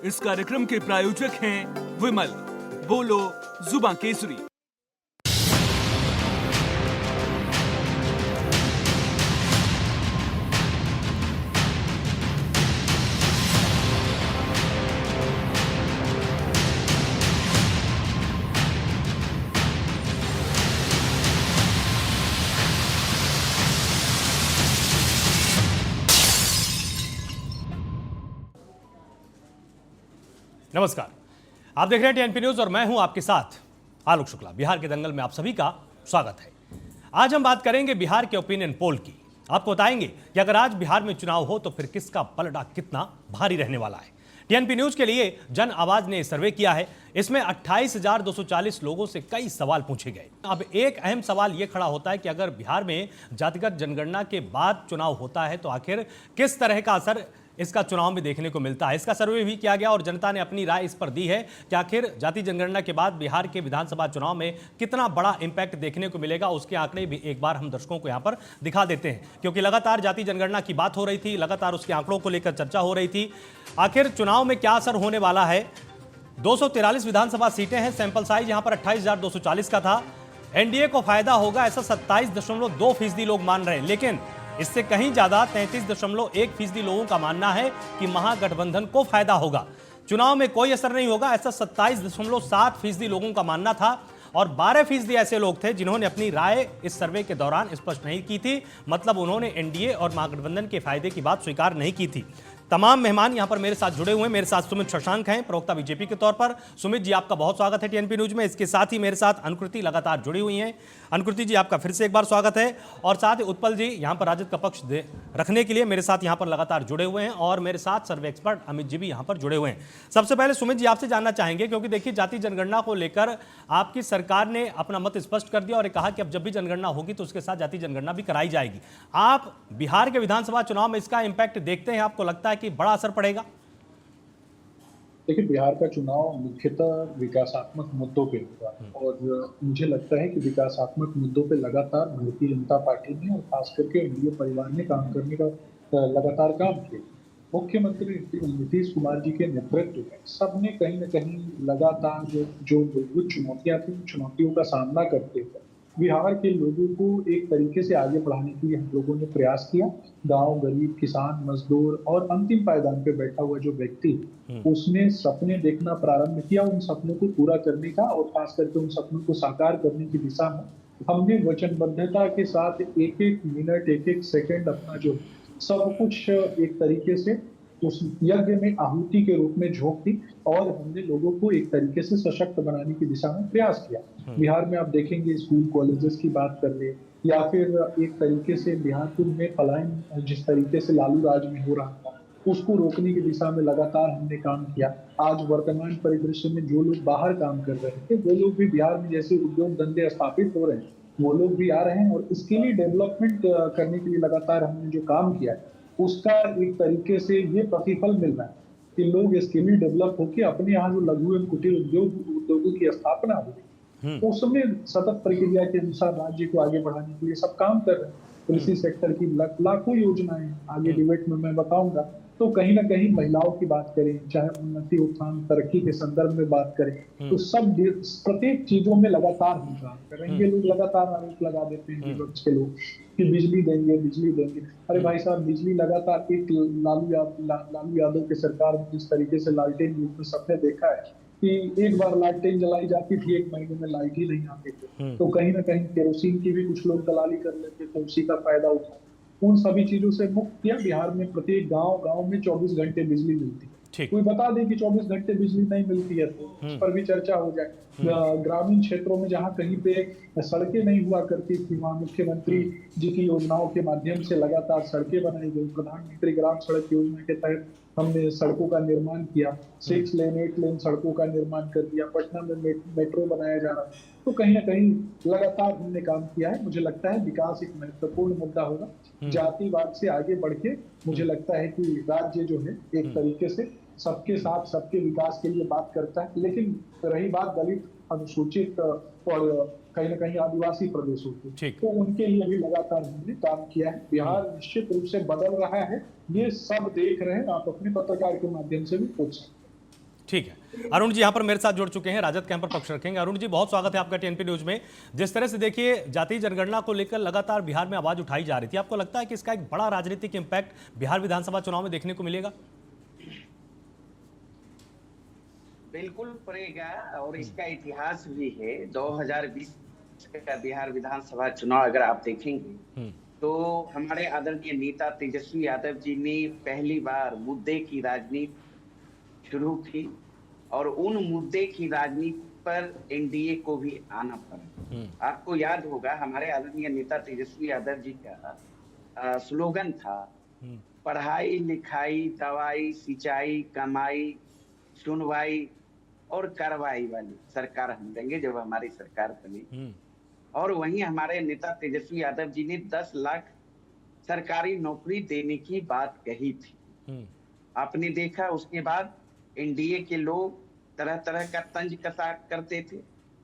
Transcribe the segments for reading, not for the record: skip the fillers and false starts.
इस कार्यक्रम के प्रायोजक हैं विमल। बोलो जुबां केसरी। नमस्कार, आप देख रहे हैं टीएनपी न्यूज और मैं हूं आपके साथ आलोक शुक्ला। बिहार के दंगल में आप सभी का स्वागत है। आज हम बात करेंगे बिहार के ओपिनियन पोल की। आपको बताएंगे कि अगर आज बिहार में चुनाव हो तो फिर किसका पलड़ा कितना भारी रहने वाला है। टीएनपी न्यूज के लिए जन आवाज ने सर्वे किया है। इसमें 28,240 लोगों से कई सवाल पूछे गए। अब एक अहम सवाल यह खड़ा होता है कि अगर बिहार में जातिगत जनगणना के बाद चुनाव होता है तो आखिर किस तरह का असर इसका चुनाव में देखने को मिलता है। इसका सर्वे भी किया गया और जनता ने अपनी राय इस पर दी है कि आखिर जाति जनगणना के बाद बिहार के विधानसभा चुनाव में कितना बड़ा इंपैक्ट देखने को मिलेगा। उसके आंकड़े भी एक बार हम दर्शकों को यहां पर दिखा देते हैं, क्योंकि लगातार जाति जनगणना की बात हो रही थी, लगातार उसके आंकड़ों को लेकर चर्चा हो रही थी। आखिर चुनाव में क्या असर होने वाला है। 243 विधानसभा सीटें हैं। सैंपल साइज यहां पर 28,240 का था। एनडीए को फायदा होगा ऐसा 27.2% लोग मान रहे हैं, लेकिन इससे कहीं ज्यादा 33.1% लोगों का मानना है कि महागठबंधन को फायदा होगा। चुनाव में कोई असर नहीं होगा ऐसा 27.7% लोगों का मानना था और 12% ऐसे लोग थे जिन्होंने अपनी राय इस सर्वे के दौरान स्पष्ट नहीं की थी। मतलब उन्होंने एनडीए और महागठबंधन के फायदे की बात स्वीकार नहीं की थी। तमाम मेहमान यहां पर मेरे साथ जुड़े हुए हैं। मेरे साथ सुमित शशांक हैं, प्रवक्ता बीजेपी के तौर पर। सुमित जी, आपका बहुत स्वागत है टीएनपी न्यूज में। इसके साथ ही मेरे साथ अनुकृति लगातार जुड़ी हुई हैं। अनुकृति जी, आपका फिर से एक बार स्वागत है। और साथ ही उत्पल जी यहां पर राजद का पक्ष रखने के लिए मेरे साथ यहां पर लगातार जुड़े हुए हैं। और मेरे साथ सर्वे एक्सपर्ट अमित जी भी यहां पर जुड़े हुए हैं। सबसे पहले सुमित जी, आपसे जानना चाहेंगे, क्योंकि देखिए जाति जनगणना को लेकर आपकी सरकार ने अपना मत स्पष्ट कर दिया और कहा कि अब जब भी जनगणना होगी तो उसके साथ जाति जनगणना भी कराई जाएगी। आप बिहार के विधानसभा चुनाव में इसका इंपैक्ट देखते हैं, आपको लगता है कि बड़ा असर पड़ेगा? देखिए, बिहार का चुनाव मुख्यतः विकासात्मक मुद्दों पे होगा और मुझे लगता है कि विकासात्मक मुद्दों पे लगातार भारतीय जनता पार्टी ने और खास करके एनडीए परिवार ने काम करने का लगातार काम किया। मुख्यमंत्री नीतीश कुमार जी के नेतृत्व में सबने कहीं न कहीं लगातार जो मूलभूत चुनौतियां थी, चुनौतियों का सामना करते हुए बिहार के लोगों को एक तरीके से आगे बढ़ाने के लिए हम लोगों ने प्रयास किया। गांव, गरीब, किसान, मजदूर और अंतिम पायदान पे बैठा हुआ जो व्यक्ति उसने सपने देखना प्रारंभ किया। उन सपनों को पूरा करने का और खास करके उन सपनों को साकार करने की दिशा में हमने वचनबद्धता के साथ एक एक मिनट, एक एक सेकंड अपना जो सब कुछ एक तरीके से उस यज्ञ में आहुति के रूप में झोंक दी और हमने लोगों को एक तरीके से सशक्त बनाने की दिशा में प्रयास किया। बिहार में आप देखेंगे स्कूल कॉलेजेस की बात कर ले या फिर एक तरीके से बिहार में पलायन जिस तरीके से लालू राज में हो रहा था उसको रोकने की दिशा में लगातार हमने काम किया। आज वर्तमान परिदृश्य में जो लोग बाहर काम कर रहे थे वो लोग भी बिहार में जैसे उद्योग धंधे स्थापित हो रहे हैं वो लोग भी आ रहे हैं और इसके लिए डेवलपमेंट करने के लिए लगातार हमने जो काम किया है उसका एक तरीके से ये प्रतिफल मिल रहा है कि लोग स्किली डेवलप होकर अपने यहाँ जो लघु एवं कुटीर उद्योगों की स्थापना हुई उसमें सतत प्रक्रिया के अनुसार राज्य को आगे बढ़ाने के लिए सब काम कर रहे हैं। कृषि सेक्टर की लाखों योजनाएं आगे डिबेट में मैं बताऊंगा। तो कहीं ना कहीं महिलाओं की बात करें, चाहे उन्नति, उत्थान, तरक्की के संदर्भ में बात करें तो सब प्रत्येक चीजों में लगातार हम काम कर रहे हैं। ये लोग लगातार आरोप लगा देते हैं विपक्ष के लोग कि बिजली देंगे, बिजली देंगे। अरे भाई साहब, बिजली लगातार एक लालू यादव की सरकार में जिस तरीके से लालटेन युग में सबने देखा है कि एक बार लालटेन जलाई जाती थी, एक महीने में लाइट ही नहीं आती थी। तो कहीं ना कहीं केरोसिन की भी कुछ लोग दलाली कर लेते थे, उसी का फायदा उठा। उन सभी चीजों से मुक्त किया। बिहार में प्रत्येक गांव में 24 घंटे बिजली मिलती है। कोई बता दे कि 24 घंटे बिजली नहीं मिलती है तो उस पर भी चर्चा हो जाए। ग्रामीण क्षेत्रों में जहां कहीं पे सड़कें नहीं हुआ करती थी वहां मुख्यमंत्री जी की योजनाओं के माध्यम से लगातार सड़कें बनाई गई। प्रधानमंत्री ग्राम सड़क योजना के तहत हमने सड़कों का निर्माण किया। 6 लेन 8 लेन सड़कों का निर्माण कर दिया। पटना में मेट्रो बनाया जा रहा है। तो कहीं ना कहीं लगातार हमने काम किया है। मुझे लगता है विकास एक महत्वपूर्ण मुद्दा होगा। जातिवाद से आगे बढ़ के मुझे लगता है कि राज्य जो है एक तरीके से सबके साथ सबके विकास के लिए बात करता है। लेकिन रही बात दलित, अनुसूचित और कहीं ना कहीं आदिवासी प्रदेशों की, तो उनके लिए भी लगातार हमने काम किया है। बिहार निश्चित रूप से बदल रहा है, ये सब देख रहे हैं। आप अपने पत्रकार के माध्यम से भी पूछ सकते हैं। ठीक है, अरुण जी यहाँ पर मेरे साथ जुड़ चुके हैं, राजद के यहाँ पर पक्ष रखेंगे। अरुण जी, बहुत स्वागत है आपका टीएनपी न्यूज में। जिस तरह से देखिए जातीय जनगणना को लेकर लगातार बिहार में आवाज उठाई जा रही थी, आपको लगता है कि इसका एक बड़ा राजनीतिक इम्पैक्ट बिहार विधानसभा चुनाव में देखने को मिलेगा? बिल्कुल पड़ेगा, और इसका इतिहास भी है। 2020 का बिहार विधानसभा चुनाव अगर आप देखेंगे तो हमारे आदरणीय नेता तेजस्वी यादव जी ने पहली बार मुद्दे की राजनीति शुरू की, और उन मुद्दे की राजनीति पर एनडीए को भी आना पड़ा। आपको याद होगा हमारे आदरणीय नेता तेजस्वी यादव जी का स्लोगन था, पढ़ाई लिखाई दवाई सिंचाई कमाई सुनवाई और कार्रवाई वाली सरकार हम देंगे जब हमारी सरकार बनी। और वहीं हमारे नेता तेजस्वी यादव जी ने 10 लाख सरकारी नौकरी देने की बात कही थी। आपने देखा उसके बाद एनडीए के लोग तरह तरह का तंज कसा करते थे।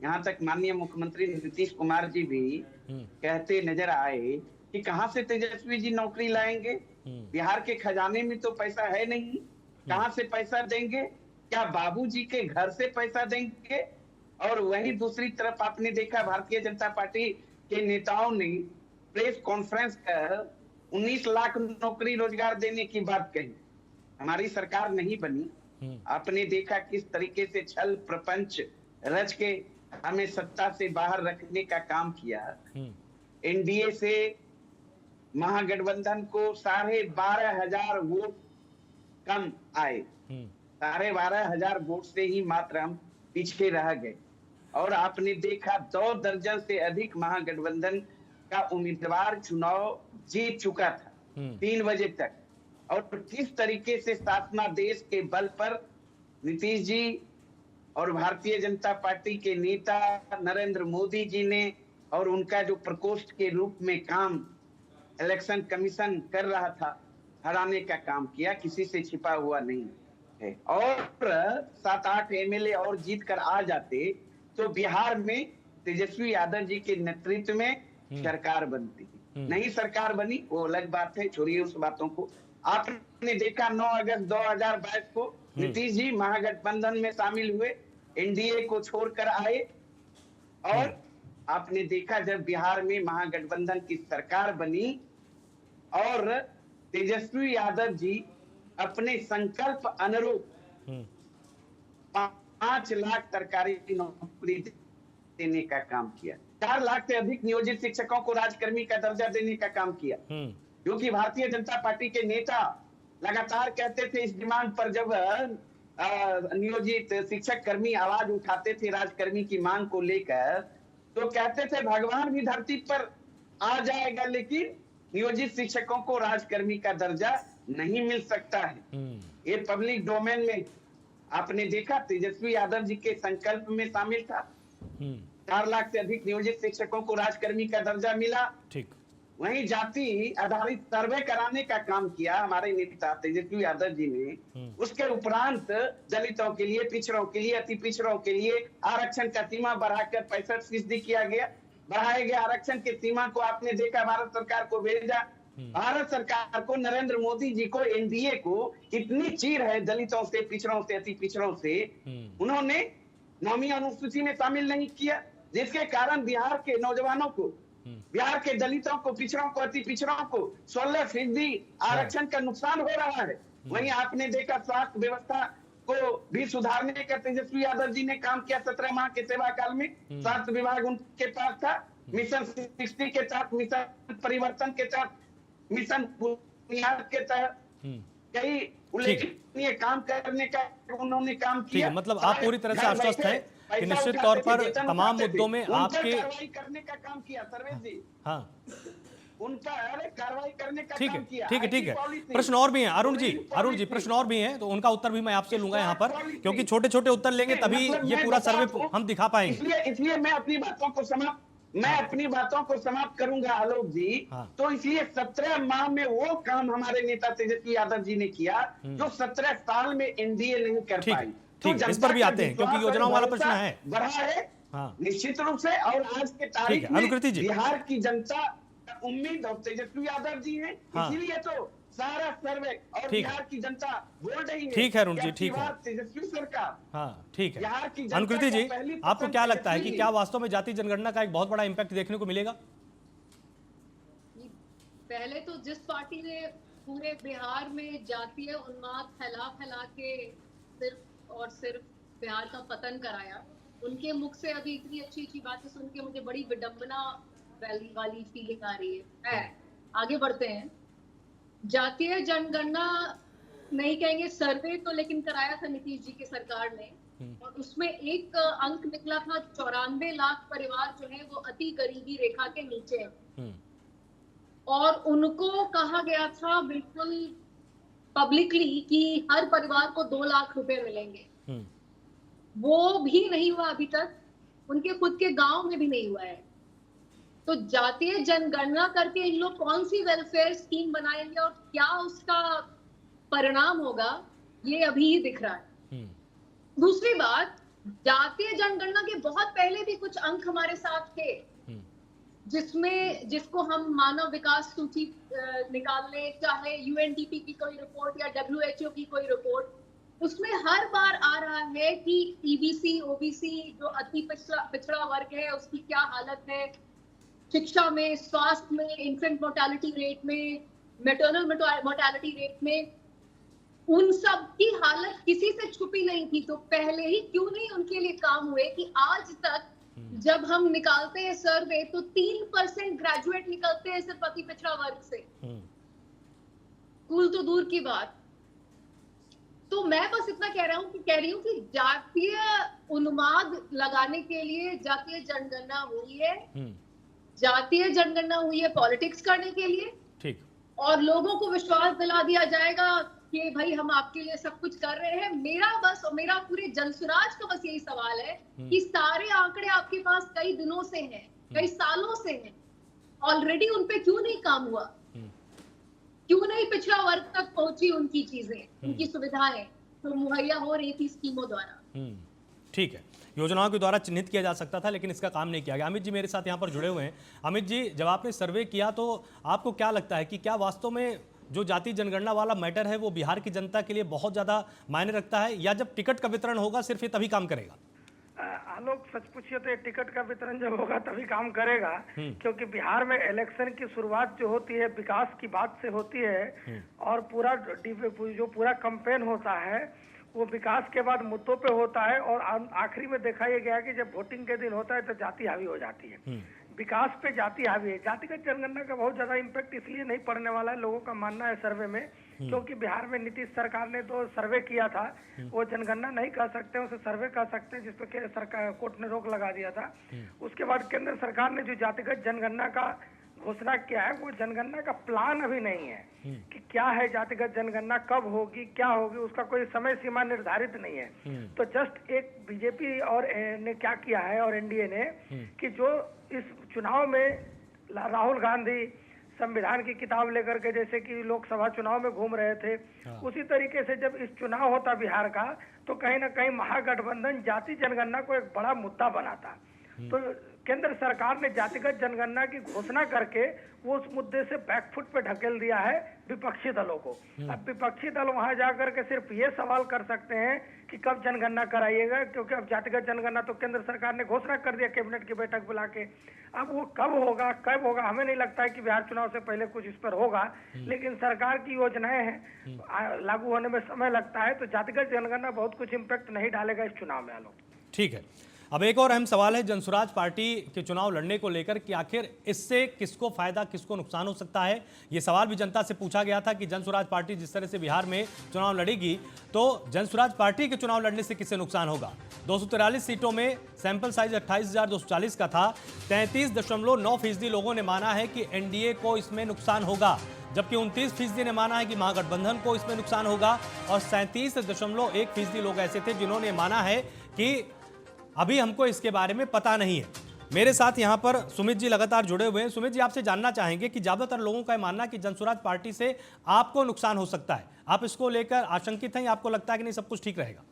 यहाँ तक माननीय मुख्यमंत्री नीतीश कुमार जी भी कहते नजर आए कि कहां से तेजस्वी जी नौकरी लाएंगे, बिहार के खजाने में तो पैसा है नहीं, कहां से पैसा देंगे, क्या बाबूजी के घर से पैसा देंगे। और वहीं दूसरी तरफ आपने देखा भारतीय जनता पार्टी के नेताओं ने प्रेस कॉन्फ्रेंस कर 19 लाख नौकरी रोजगार देने की बात कही। हमारी सरकार नहीं बनी, आपने देखा किस तरीके से छल प्रपंच रच के हमें सत्ता से बाहर रखने का काम किया। एनडीए से महागठबंधन को 12,500 वोट कम आए, 12,500 वोट से ही मात्र हम पीछे रह गए। और आपने देखा 2 दर्जन से अधिक महागठबंधन का उम्मीदवार चुनाव जीत चुका था 3 बजे तक। और किस तरीके से शासनादेश के बल पर नीतीश जी और भारतीय जनता पार्टी के नेता नरेंद्र मोदी जी ने और उनका जो प्रकोष्ठ के रूप में काम इलेक्शन कमीशन कर रहा था, हराने का काम किया, किसी से छिपा हुआ नहीं है। और 7-8 एमएलए और जीत कर आ जाते तो बिहार में तेजस्वी यादव जी के नेतृत्व में सरकार बनती। नहीं सरकार बनी, वो अलग बात है, छोड़िए उस बातों को। आपने देखा 9 अगस्त 2022 को नीतीश जी महागठबंधन में शामिल हुए, एनडीए को छोड़कर आए। और आपने देखा जब बिहार में महागठबंधन की सरकार बनी और तेजस्वी यादव जी अपने संकल्प अनुरूप 5 लाख सरकारी नौकरी देने का काम किया, 4 लाख से अधिक नियोजित शिक्षकों को राजकर्मी का दर्जा देने का काम किया। क्योंकि भारतीय जनता पार्टी के नेता लगातार कहते थे इस डिमांड पर, जब नियोजित शिक्षक कर्मी आवाज उठाते थे राजकर्मी की मांग को लेकर, तो कहते थे भगवान भी धरती पर आ जाएगा लेकिन नियोजित शिक्षकों को राजकर्मी का दर्जा नहीं मिल सकता है। ये पब्लिक डोमेन में आपने देखा तेजस्वी यादव जी के संकल्प में शामिल था। 4 लाख से अधिक नियोजित शिक्षकों को राजकर्मी का दर्जा मिला। ठीक, वहीं जाति आधारित सर्वे कराने का काम किया हमारे नेता तेजस्वी यादव जी ने। उसके उपरांत दलितों के लिए, पिछड़ों के लिए, अति पिछड़ों के लिए आरक्षण का सीमा बढ़ाकर 65% किया गया। बढ़ाए गए आरक्षण के सीमा को आपने देखा भारत सरकार को भेजा। भारत सरकार को, नरेंद्र मोदी जी को, एनडीए को इतनी चीर है दलितों से, पिछड़ों से, अति पिछड़ों से, उन्होंने 9वीं अनुसूची में शामिल नहीं किया, जिसके कारण बिहार के नौजवानों को, बिहार के दलितों को, पिछड़ों को, अति पिछड़ों को 16% आरक्षण का नुकसान हो रहा है। वहीं आपने देखा स्वास्थ्य व्यवस्था को भी सुधारने का तेजस्वी यादव जी ने काम किया। 17 माह के सेवा काल में स्वास्थ्य विभाग उनके पास था। मिशन 60 के तहत, मिशन परिवर्तन के तहत, मिशन बुनियाद के तहत कई उल्लेखनीय काम करने का उन्होंने काम किया। मतलब आप पूरी तरह से आश्वस्त हैं कि निश्चित तौर पर तमाम मुद्दों में आपके कार्रवाई करने का काम किया सर्वेश जी। हाँ, उन पर कार्रवाई करने का काम किया। ठीक है। प्रश्न और भी हैं अरुण जी, प्रश्न और भी हैं, तो उनका उत्तर भी मैं आपसे लूंगा यहाँ पर, क्योंकि छोटे छोटे उत्तर लेंगे तभी ये पूरा सर्वे हम दिखा पाएंगे। इसलिए मैं अपनी बातों को समाप्त करूंगा आलोक जी। तो इसलिए 17 माह में वो काम हमारे नेता तेजस्वी यादव जी ने किया जो 17 साल में एनडीए नहीं कर पाई। ठीक, इस पर भी आते हैं क्योंकि योजनाओं वाला प्रश्न है। बढ़ा है निश्चित रूप से, और आज के तारीख में बिहार की जनता उम्मीद और तेजस्वी यादव जी हैं। इसीलिए तो सारा सर्वे और ठीक है। बिहार की जनता बोल रही है। ठीक है अरुण जी, कि ठीक है। बार तेजस्वी सरकार। हाँ ठीक है। बिहार की जनता अनुकृति को जी, पहली आपको पसंद क्या लगता है कि तेजस्वी क्या वास्तव में जाति जनगणना का एक बहुत बड़ा इम्पैक्ट देखने को मिलेगा? पहले तो जिस पार्टी ने पूरे बिहार में जातीय उन्माद फैला फैला के सिर्फ और सिर्फ बिहार का पतन कराया, उनके मुख से अभी इतनी अच्छी अच्छी बातें सुन के मुझे बड़ी विडंबना वाली फीलिंग आ रही है। आगे बढ़ते हैं। जातीय जनगणना नहीं कहेंगे, सर्वे तो लेकिन कराया था नीतीश जी की सरकार ने, और उसमें एक अंक निकला था 94 लाख परिवार जो है वो अति गरीबी रेखा के नीचे हैं, और उनको कहा गया था बिल्कुल पब्लिकली कि हर परिवार को 2 लाख रुपए मिलेंगे। वो भी नहीं हुआ अभी तक, उनके खुद के गांव में भी नहीं हुआ है। तो जातीय जनगणना करके इन लोग कौन सी वेलफेयर स्कीम बनाएंगे और क्या उसका परिणाम होगा, ये अभी ही दिख रहा है। दूसरी बात, जातीय जनगणना के बहुत पहले भी कुछ अंक हमारे साथ थे, जिसको हम मानव विकास सूची निकालने, चाहे यूएनडीपी की कोई रिपोर्ट या डब्ल्यूएचओ की कोई रिपोर्ट, उसमें हर बार आ रहा है कि ईबीसी ओबीसी जो अति पिछड़ा वर्ग है उसकी क्या हालत है, शिक्षा में, स्वास्थ्य में, इन्फेंट मोर्टेलिटी रेट में, मैटरनल मोर्टेलिटी रेट में, उन सब की हालत किसी से छुपी नहीं थी। तो पहले ही क्यों नहीं उनके लिए काम हुए कि आज तक जब हम निकालते हैं सर्वे तो 3% ग्रेजुएट निकलते हैं सिर्फ अति पिछड़ा वर्ग से, स्कूल तो दूर की बात। तो मैं बस इतना कह रही हूँ कि जातीय उन्माद लगाने के लिए जातीय जनगणना हुई है, जातीय जनगणना हुई है पॉलिटिक्स करने के लिए, ठीक, और लोगों को विश्वास दिला दिया जाएगा कि भाई हम आपके लिए सब कुछ कर रहे हैं। मेरा पूरे जनसुराज का बस यही सवाल है कि सारे आंकड़े आपके पास कई दिनों से हैं, कई सालों से हैं, ऑलरेडी उन पे क्यों नहीं काम हुआ? क्यों नहीं पिछड़ा वर्ग तक पहुंची उनकी चीजें, उनकी सुविधाएं तो मुहैया हो रही थी स्कीमों द्वारा? ठीक है, योजनाओं के द्वारा चिन्हित किया जा सकता था लेकिन इसका काम नहीं किया गया। अमित जी मेरे साथ यहाँ पर जुड़े हुए हैं। अमित जी, जब आपने सर्वे किया तो आपको क्या लगता है कि क्या वास्तव में जो जाति जनगणना वाला मैटर है वो बिहार की जनता के लिए बहुत ज़्यादा मायने रखता है, या जब टिकट का वितरण होगा सिर्फ ये तभी काम करेगा? आलोक, सच पूछिए तो टिकट का वितरण जब होगा तभी काम करेगा, क्योंकि बिहार में इलेक्शन की शुरुआत जो होती है विकास की बात से होती है, और पूरा कैंपेन होता है वो विकास के बाद मुद्दों पे होता है, और आखिरी में देखा यह गया कि जब वोटिंग के दिन होता है तो जाति हावी हो जाती है, विकास पे जाति हावी है। जातिगत जनगणना का बहुत ज्यादा इम्पैक्ट इसलिए नहीं पड़ने वाला है, लोगों का मानना है सर्वे में, क्योंकि बिहार में नीतीश सरकार ने तो सर्वे किया था, वो जनगणना नहीं कर सकते, उसे सर्वे कर सकते हैं, जिसपे सरकार कोर्ट ने रोक लगा दिया था। उसके बाद केंद्र सरकार ने जो जातिगत जनगणना का घोषणा किया है, वो जनगणना का प्लान अभी नहीं है कि क्या है जातिगत जनगणना, कब होगी, क्या होगी, उसका कोई समय सीमा निर्धारित नहीं है। तो जस्ट एक बीजेपी और ने क्या किया है, और एनडीए ने, कि जो इस चुनाव में राहुल गांधी संविधान की किताब लेकर के जैसे कि लोकसभा चुनाव में घूम रहे थे, उसी तरीके से जब इस चुनाव होता बिहार का तो कहीं ना कहीं महागठबंधन जाति जनगणना को एक बड़ा मुद्दा बनाता। तो केंद्र सरकार ने जातिगत जनगणना की घोषणा करके वो उस मुद्दे से बैकफुट पे ढकेल दिया है विपक्षी दलों को। अब विपक्षी दल वहां जाकर के सिर्फ ये सवाल कर सकते हैं कि कब जनगणना कराइएगा, क्योंकि अब जातिगत जनगणना तो केंद्र सरकार ने घोषणा कर दिया कैबिनेट की बैठक बुला के। अब वो कब होगा हमें नहीं लगता है कि बिहार चुनाव से पहले कुछ इस पर होगा, लेकिन सरकार की योजनाएं हैं, लागू होने में समय लगता है, तो जातिगत जनगणना बहुत कुछ इम्पैक्ट नहीं डालेगा इस चुनाव में। आलोक, ठीक है, अब एक और अहम सवाल है जनसुराज पार्टी के चुनाव लड़ने को लेकर कि आखिर इससे किसको फायदा किसको नुकसान हो सकता है। ये सवाल भी जनता से पूछा गया था कि जनसुराज पार्टी जिस तरह से बिहार में चुनाव लड़ेगी तो जनसुराज पार्टी के चुनाव लड़ने से किससे नुकसान होगा। 243 सीटों में सैंपल साइज 28,240 का था। 33.9% लोगों ने माना है कि एनडीए को इसमें नुकसान होगा, जबकि 29% ने माना है कि महागठबंधन को इसमें नुकसान होगा, और 37.1% लोग ऐसे थे जिन्होंने माना है कि अभी हमको इसके बारे में पता नहीं है। मेरे साथ यहाँ पर सुमित जी लगातार जुड़े हुए हैं। सुमित जी, आपसे जानना चाहेंगे कि ज्यादातर लोगों का मानना कि जनसुराज पार्टी से आपको नुकसान हो सकता है, आप इसको लेकर आशंकित हैं या आपको लगता है कि नहीं सब कुछ ठीक रहेगा?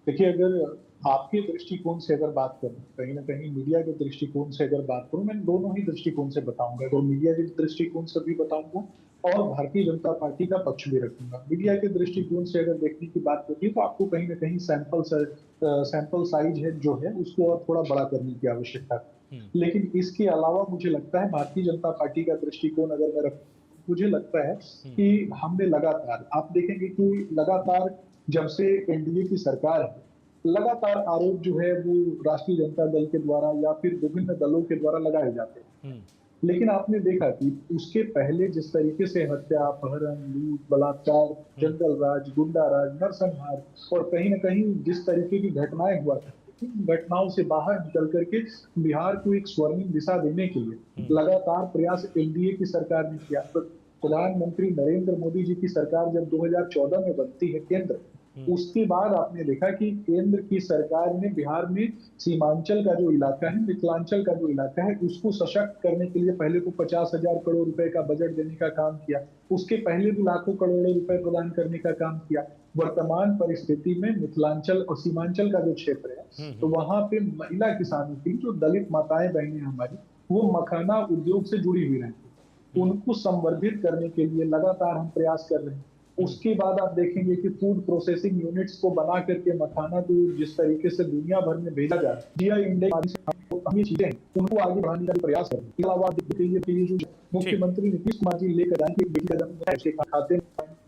देखिए, अगर आपके दृष्टिकोण से अगर बात करूं, कहीं ना कहीं मीडिया के दृष्टिकोण से अगर बात करूं, मैं दोनों ही दृष्टिकोण से बताऊंगा। तो मीडिया के दृष्टिकोण से भी बताऊंगा और भारतीय जनता पार्टी का पक्ष भी रखूंगा। मीडिया के दृष्टिकोण से अगर देखने की बात होती है तो आपको कहीं ना कहीं सैंपल साइज है जो है उसको और थोड़ा बड़ा करने की आवश्यकता है। लेकिन इसके अलावा मुझे लगता है भारतीय जनता पार्टी का दृष्टिकोण अगर मैं रखूं, मुझे लगता है कि हमने लगातार, आप देखेंगे कि लगातार जब से एनडीए की सरकार है, लगातार आरोप जो है वो राष्ट्रीय जनता दल के द्वारा या फिर विभिन्न दलों के द्वारा लगाए जाते हैं। लेकिन आपने देखा कि उसके पहले जिस तरीके से हत्या, अपहरण, लूट, बलात्कार, जंगल राज, गुंडा राज, नरसंहार और कहीं न कहीं जिस तरीके की घटनाएं हुआ था, घटनाओं से बाहर निकल करके बिहार को एक स्वर्णिम दिशा देने के लिए लगातार प्रयास एनडीए की सरकार ने किया। प्रधानमंत्री नरेंद्र मोदी जी की सरकार जब 2014 में बनती है केंद्र, उसके बाद आपने देखा कि केंद्र की सरकार ने बिहार में सीमांचल का जो इलाका है, मिथिलांचल का जो इलाका है, उसको सशक्त करने के लिए पहले तो 50,000 करोड़ रुपए का बजट देने का काम किया। उसके पहले भी लाखों करोड़ों रुपए प्रदान करने का काम किया। वर्तमान परिस्थिति में मिथिलांचल और सीमांचल का जो क्षेत्र है, तो वहां पे महिला किसानों की, जो दलित माताएं बहनें हमारी, वो मखाना उद्योग से जुड़ी हुई रहती है, उनको संवर्धित करने के लिए लगातार हम प्रयास कर रहे हैं। उसके बाद आप देखेंगे कि फूड प्रोसेसिंग यूनिट्स को बना करके मखाना को जिस तरीके से दुनिया भर में भेजा जा रहा है, जीआई इंडेक्स ये चीजें उनको आगे बढ़ाने का प्रयास करें। इसके अलावा देखिए जो मुख्यमंत्री नीतीश कुमार जी लेकर आए कि बेटी का जन्म है, उसके खाते में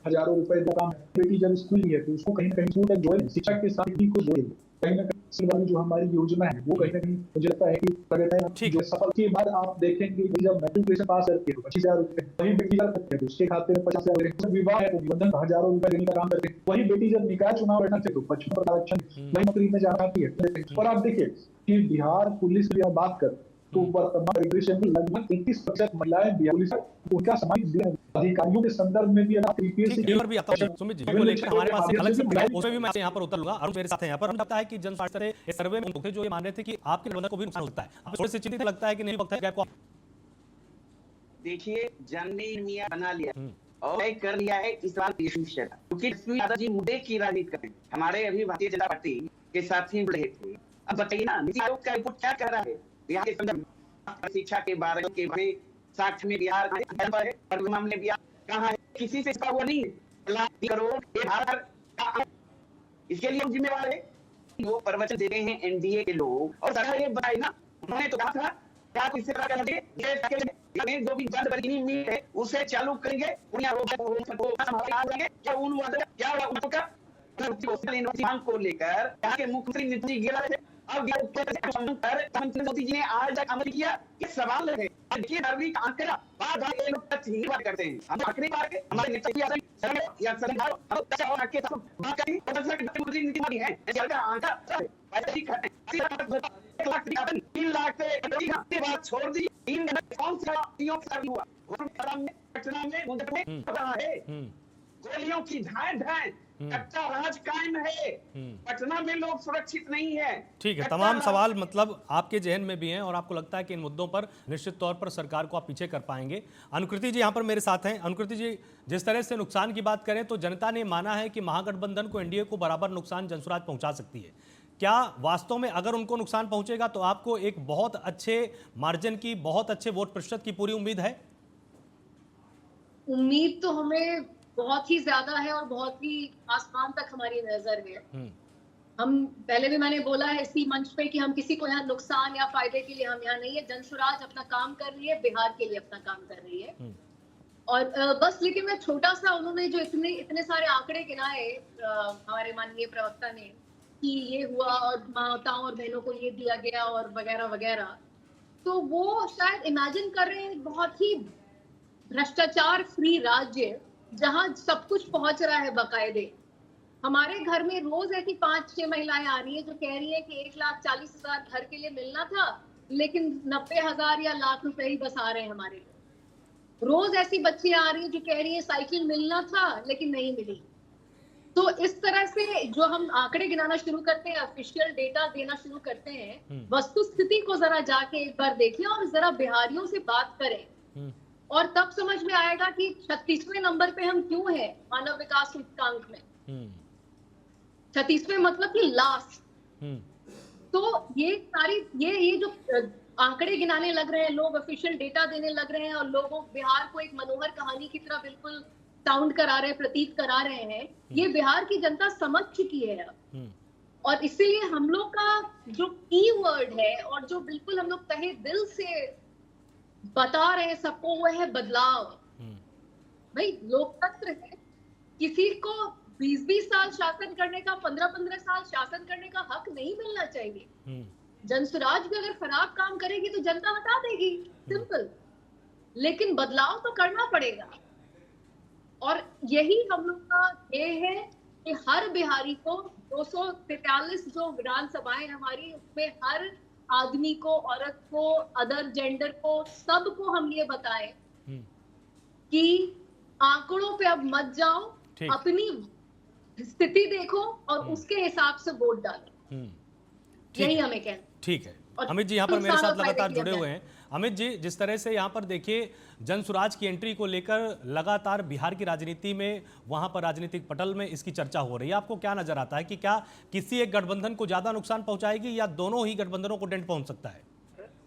हजारों रुपए का काम है, बेटी जब स्कूल है तो उसको कहीं ना कहीं स्कूल जोड़े, शिक्षा के साथ भी को जोड़े, कहीं ना कहीं वाली जो हमारी योजना है वो कहीं ना कहीं मुझे लगता है कि जो सफल के बाद आप देखेंगे कि जब मैट्रिकुलेशन पास करके 25,000 रुपए, वही बेटी करते हैं तो उसके खाते में 50,000, विवाह है तो निबंधन हजारों रुपए देने का काम करते हैं, वही बेटी जब निकाय चुनाव लड़ना चाहिए तो 55 आरक्षण वही नौकरी में जाना है। और आप देखिए कि बिहार पुलिस की बात कर तो वर्तमान परिदृश्य में लगभग 33% महिलाएं बिहार पुलिस, उनका सामाजिक अधिकारियों के संदर्भ में भी सुमित जी को लेकर हमारे पास एक अलग से उसमें भी मैं यहाँ पर उतर लूंगा। अरुण मेरे साथ है यहाँ पर। हमें लगता है कि जनस्वास्थ्य इस सर्वे में जो ये मान रहे थे कि आपके निबंधन को भी नुकसान होता है, आप थोड़े से चिंतित लगता है कि नहीं वक्त है आपको? देखिए, जनने नियम बना लिया और कर लिया है इस बार क्योंकि यादव जी मुद्दे की राजनीति करते हैं। हमारे अभी भारतीय जनता पार्टी के साथी रहे थे। अब बताइए ना, नीति आयोग का रिपोर्ट क्या कह रहा है बिहार के संदर्भ शिक्षा के बारे में, साक्ष्य में बिहार मामले बिहार कहाँ है, किसी से इसका हुआ नहीं है। करोड़ इसके लिए जिम्मेवार है वो प्रवचन दे रहे हैं एनडीए के लोग। और सरकार ये बताए ना, उन्होंने तो कहा था क्या इससे जो भी बंद बरगीनी मीट है उसे चालू करेंगे, क्या उन मांग को लेकर यहाँ के मुख्यमंत्री नीतीश गिरा थे। अब मोदी जी ने आज तक अमल किया, ये सवाल है। देखिए धार्मिक आंकड़ा बार बात करते हैं, हम आखिरी बार के हमारे नेता बात छोड़ दी। 3 कौन सा हुआ पटना में गोलियों की ढाई कच्चा राज कायम है, पटना में लोग सुरक्षित नहीं है। ठीक है, तमाम सवाल मतलब आपके जहन में भी हैं और आपको लगता है कि इन मुद्दों पर निश्चित तौर पर सरकार को आप पीछे कर पाएंगे। अनुकृति जी यहाँ पर मेरे साथ हैं। अनुकृति जी, जिस तरह से नुकसान की बात करें तो जनता ने माना है कि महागठबंधन को, एनडीए को बराबर नुकसान जनसुराज पहुंचा सकती है। क्या वास्तव में अगर उनको नुकसान पहुंचेगा तो आपको एक बहुत अच्छे मार्जिन की, बहुत अच्छे वोट प्रतिशत की पूरी उम्मीद है? उम्मीद तो हमें बहुत ही ज्यादा है और बहुत ही आसमान तक हमारी नजर है। हम पहले भी मैंने बोला है इसी मंच पे कि हम किसी को यहाँ नुकसान या फायदे के लिए हम यहाँ नहीं है। जनसुराज अपना काम कर रही है, बिहार के लिए अपना काम कर रही है। और बस लेकिन मैं छोटा सा, उन्होंने जो इतने सारे आंकड़े गिनाए हमारे माननीय प्रवक्ता ने कि ये हुआ और माताओं और बहनों को ये दिया गया और वगैरह वगैरह, तो वो शायद इमेजिन कर रहे हैं बहुत ही भ्रष्टाचार फ्री राज्य जहां सब कुछ पहुंच रहा है बकायदे। हमारे घर में रोज ऐसी 5-6 महिलाएं आ रही है जो कह रही है कि 1,40,000 घर के लिए मिलना था, लेकिन 90,000 या लाख रुपए ही बस आ रहे हैं हमारे लिए। रोज ऐसी बच्चियां आ रही है जो कह रही है साइकिल मिलना था लेकिन नहीं मिली। तो इस तरह से जो हम आंकड़े गिनाना शुरू करते हैं, ऑफिशियल डेटा देना शुरू करते हैं, वस्तु स्थिति को जरा जाके एक बार देखें और जरा बिहारियों से बात करें और तब समझ में आएगा कि 36वें नंबर पे हम क्यों हैं मानव विकास सूचकांक में। 36वें मतलब कि लास्ट। तो ये सारी ये जो आंकड़े गिनाने लग रहे हैं लोग, ऑफिशियल डेटा देने लग रहे हैं और लोगों बिहार को एक मनोहर कहानी की तरह बिल्कुल साउंड करा रहे हैं, प्रतीत करा रहे हैं, ये बिहार की जनता समझ चुकी है अब। और इसीलिए हम लोग का जो की वर्ड है और जो बिल्कुल हम लोग तहे दिल से बता रहे हैं सबको, वो है बदलाव। भाई लोकतंत्र है, किसी को 20-20 साल शासन करने का, 15-15 साल शासन करने का हक नहीं मिलना चाहिए। जनसुराज भी अगर खराब काम करेगी तो जनता हटा देगी, सिंपल। लेकिन बदलाव तो करना पड़ेगा और यही हम लोग का ये है कि हर बिहारी को 243 जो विधानसभाएं हमारी, उसमें हर आदमी को, औरत को, अदर जेंडर को, सबको हम ये बताएं कि आंकड़ों पे अब मत जाओ, अपनी स्थिति देखो और उसके हिसाब से वोट डालो। यही हमें कहना। ठीक है अमित जी, यहाँ पर मेरे साथ लगातार जुड़े हुए हैं। अमित जी, जिस तरह से यहाँ पर देखिए जनसुराज की एंट्री को लेकर लगातार बिहार की राजनीति में, वहां पर राजनीतिक पटल में इसकी चर्चा हो रही है, आपको क्या नजर आता है कि क्या किसी एक गठबंधन को ज्यादा नुकसान पहुंचाएगी या दोनों ही गठबंधनों को डेंट पहुंच सकता है?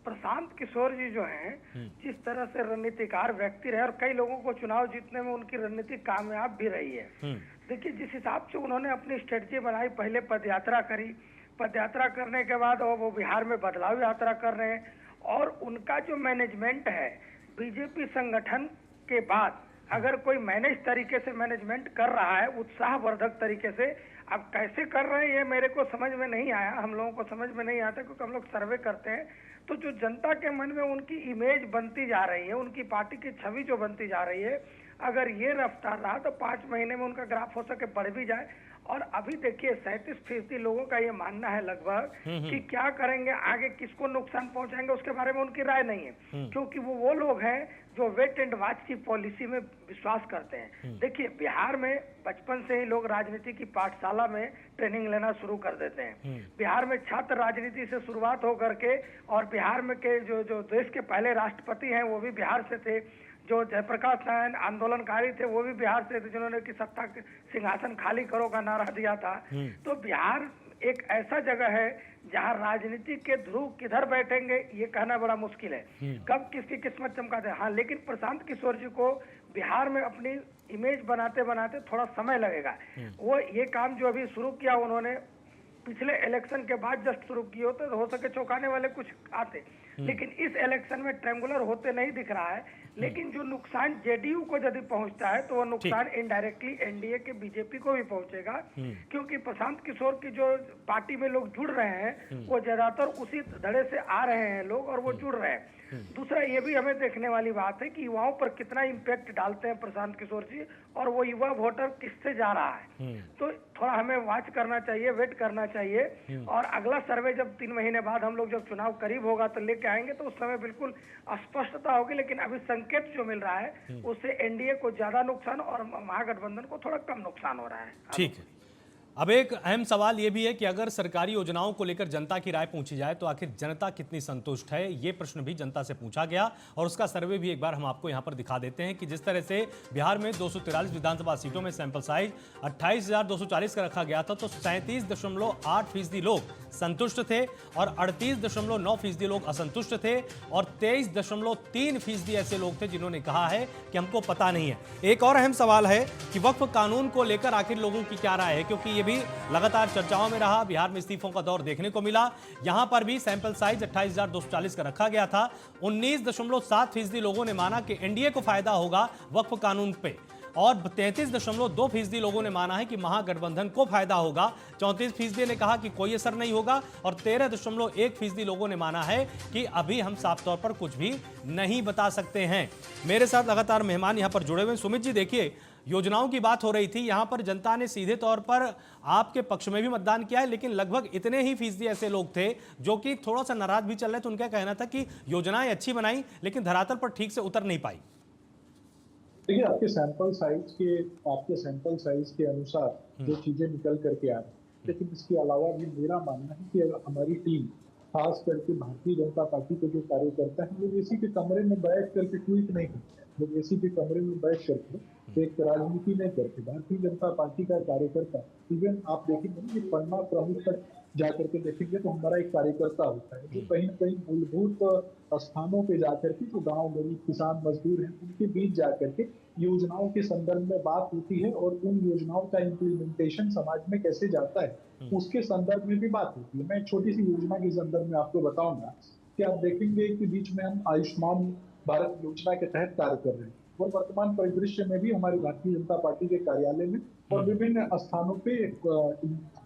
प्रशांत किशोर जी जो हैं, जिस तरह से रणनीतिकार व्यक्ति रहे और कई लोगों को चुनाव जीतने में उनकी रणनीति कामयाब भी रही है। देखिए, जिस हिसाब से उन्होंने अपनी स्ट्रेटजी बनाई, पहले पदयात्रा करी, पदयात्रा करने के बाद और वो बिहार में बदलाव यात्रा कर रहे हैं और उनका जो मैनेजमेंट है बीजेपी संगठन के बाद, अगर कोई मैनेज तरीके से मैनेजमेंट कर रहा है, उत्साहवर्धक तरीके से, अब कैसे कर रहे हैं ये मेरे को समझ में नहीं आया, हम लोगों को समझ में नहीं आता, क्योंकि हम लोग सर्वे करते हैं तो जो जनता के मन में उनकी इमेज बनती जा रही है, उनकी पार्टी की छवि जो बनती जा रही है, अगर ये रफ्तार रहा तो 5 महीने में उनका ग्राफ हो सके बढ़ भी जाए। और अभी देखिए 37% लोगों का ये मानना है लगभग कि क्या करेंगे आगे, किसको नुकसान पहुंचाएंगे, उसके बारे में उनकी राय नहीं है, क्योंकि वो लोग हैं जो वेट एंड वॉच की पॉलिसी में विश्वास करते हैं। देखिए, बिहार में बचपन से ही लोग राजनीति की पाठशाला में ट्रेनिंग लेना शुरू कर देते हैं। बिहार में छात्र राजनीति से शुरुआत हो करके, और बिहार में के जो देश के पहले राष्ट्रपति हैं वो भी बिहार से थे, जो जयप्रकाश नारायण आंदोलनकारी थे वो भी बिहार से थे, जिन्होंने कि सत्ता सिंहासन खाली करो का नारा दिया था। तो बिहार एक ऐसा जगह है जहां राजनीति के ध्रुव किधर बैठेंगे ये कहना बड़ा मुश्किल है, कब किसकी किस्मत चमकाते हैं। हाँ, लेकिन प्रशांत किशोर जी को बिहार में अपनी इमेज बनाते बनाते थोड़ा समय लगेगा। वो ये काम जो अभी शुरू किया उन्होंने, पिछले इलेक्शन के बाद जस्ट शुरू किए होते तो हो सके चौंकाने वाले कुछ आते, लेकिन इस इलेक्शन में ट्रायंगुलर होते नहीं दिख रहा है। लेकिन जो नुकसान जेडीयू को यदि पहुंचता है तो वो नुकसान इनडायरेक्टली एनडीए के बीजेपी को भी पहुंचेगा, क्योंकि प्रशांत किशोर की जो पार्टी में लोग जुड़ रहे हैं वो ज्यादातर उसी धड़े से आ रहे हैं लोग और वो जुड़ रहे हैं। दूसरा ये भी हमें देखने वाली बात है कि युवाओं पर कितना इम्पैक्ट डालते हैं प्रशांत किशोर जी, और वो युवा वोटर किससे जा रहा है। तो थोड़ा हमें वॉच करना चाहिए, वेट करना चाहिए, और अगला सर्वे जब 3 महीने बाद हम लोग जब चुनाव करीब होगा तो लेके आएंगे तो उस समय बिल्कुल स्पष्टता होगी। लेकिन अभी संकेत जो मिल रहा है उससे एनडीए को ज्यादा नुकसान और महागठबंधन को थोड़ा कम नुकसान हो रहा है। ठीक है, अब एक अहम सवाल यह भी है कि अगर सरकारी योजनाओं को लेकर जनता की राय पूछी जाए तो आखिर जनता कितनी संतुष्ट है, ये प्रश्न भी जनता से पूछा गया और उसका सर्वे भी एक बार हम आपको यहां पर दिखा देते हैं कि जिस तरह से बिहार में 243 विधानसभा सीटों में सैंपल साइज 28,240 का रखा गया था तो 37.8% लोग संतुष्ट थे और 38.9% लोग असंतुष्ट थे और 23.3% ऐसे लोग थे जिन्होंने कहा है कि हमको पता नहीं है। एक और अहम सवाल है कि वक्फ कानून को लेकर आखिर लोगों की क्या राय है, क्योंकि ये भी लगातार चर्चाओं में रहा। बिहार में इस्तीफों का दौर देखने को मिला, यहां पर भी सैंपल साइज 28,240 का रखा गया था। 19.7% लोगों ने माना कि एनडीए को फायदा होगा वक्फ कानून पे और 33.2% लोगों ने माना है कि महागठबंधन को फायदा होगा। 34% ने कहा कि कोई असर नहीं होगा और 13.1% लोगों ने माना है कि अभी हम साफ तौर पर कुछ भी नहीं बता सकते हैं। मेरे साथ लगातार मेहमान यहां पर जुड़े हुए हैं। सुमित जी, देखिए योजनाओं की बात हो रही थी, यहां पर जनता ने सीधे तौर पर आपके पक्ष में भी मतदान किया है, लेकिन लगभग इतने ही फीसदी ऐसे लोग थे जो कि थोड़ा सा नाराज भी चल रहे थे। उनका कहना था कि योजनाएं अच्छी बनाई लेकिन धरातल पर ठीक से उतर नहीं पाई। देखिए, आपके सैंपल साइज के अनुसार जो चीजें निकल करके आ रही है, लेकिन इसके अलावा भी मेरा मानना है कि हमारी टीम, खास करके भारतीय जनता पार्टी के जो कार्यकर्ता हैं, लोग एसी के कमरे में बैठ करके ट्वीट नहीं करते, लोग एसी के कमरे में बैठ करके एक राजनीति नहीं करते। भारतीय जनता पार्टी का कार्यकर्ता, इवन आप देखेंगे कि पन्ना प्रमुख तक जाकर के देखेंगे तो हमारा एक कार्यकर्ता होता है जो कहीं ना कहीं मूलभूत स्थानों पे जाकर के जो गांव गरीब किसान मजदूर हैं उनके बीच जाकर के योजनाओं के संदर्भ में बात होती है और उन योजनाओं का इम्प्लीमेंटेशन समाज में कैसे जाता है उसके संदर्भ में भी बात होती है। मैं एक छोटी सी योजना के संदर्भ में आपको बताऊंगा कि आप देखेंगे कि बीच में हम आयुष्मान भारत योजना के तहत कार्य कर रहे हैं और वर्तमान परिदृश्य में भी हमारी भारतीय जनता पार्टी के कार्यालय में और विभिन्न स्थानों पे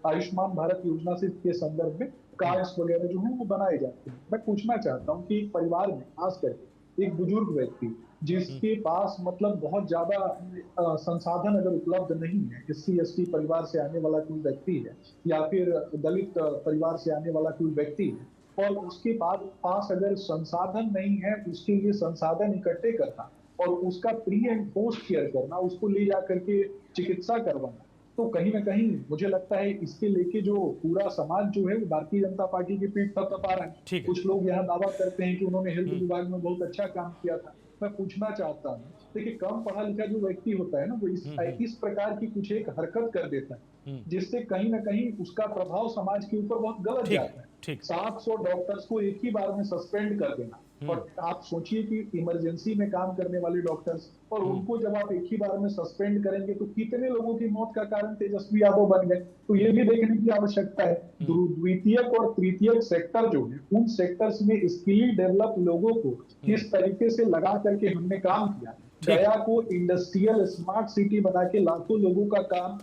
आयुष्मान भारत योजना से के संदर्भ में कार्ड्स वगैरह जो हैं वो बनाए जाते हैं। मैं पूछना चाहता हूँ कि परिवार में खास करके एक बुजुर्ग व्यक्ति जिसके पास मतलब बहुत ज्यादा संसाधन अगर उपलब्ध नहीं है, SC/ST परिवार से आने वाला कोई व्यक्ति है या फिर दलित परिवार से आने वाला कोई व्यक्ति है और उसके पास अगर संसाधन नहीं है, उसके लिए संसाधन इकट्ठे करना और उसका प्री एंड पोस्ट केयर करना, उसको ले जा करके चिकित्सा करवाना, तो कहीं ना कहीं मुझे लगता है इसके लेके जो पूरा समाज जो है वो भारतीय जनता पार्टी की पीठ थपथपा रहा है। कुछ लोग यहाँ दावा करते हैं कि उन्होंने हेल्थ विभाग में बहुत अच्छा काम किया था। मैं पूछना चाहता हूँ, देखिए कम पढ़ा लिखा जो व्यक्ति होता है ना वो इस प्रकार की कुछ एक हरकत कर देता है जिससे कहीं ना कहीं उसका प्रभाव समाज के ऊपर बहुत गलत जाता है। 700 डॉक्टर्स को एक ही बार में सस्पेंड कर देना और आप सोचिए कि इमरजेंसी में काम करने वाले डॉक्टर्स और उनको जब आप एक ही बार में सस्पेंड करेंगे तो कितने लोगों की मौत का कारण तेजस्वी यादव बन गए। तो ये भी देखने की आवश्यकता है। द्वितीयक और तृतीयक सेक्टर जो है उन सेक्टर्स में स्किली डेवलप लोगों को किस तरीके से लगा करके हमने काम किया। गया को इंडस्ट्रियल स्मार्ट सिटी बना के लाखों लोगों का काम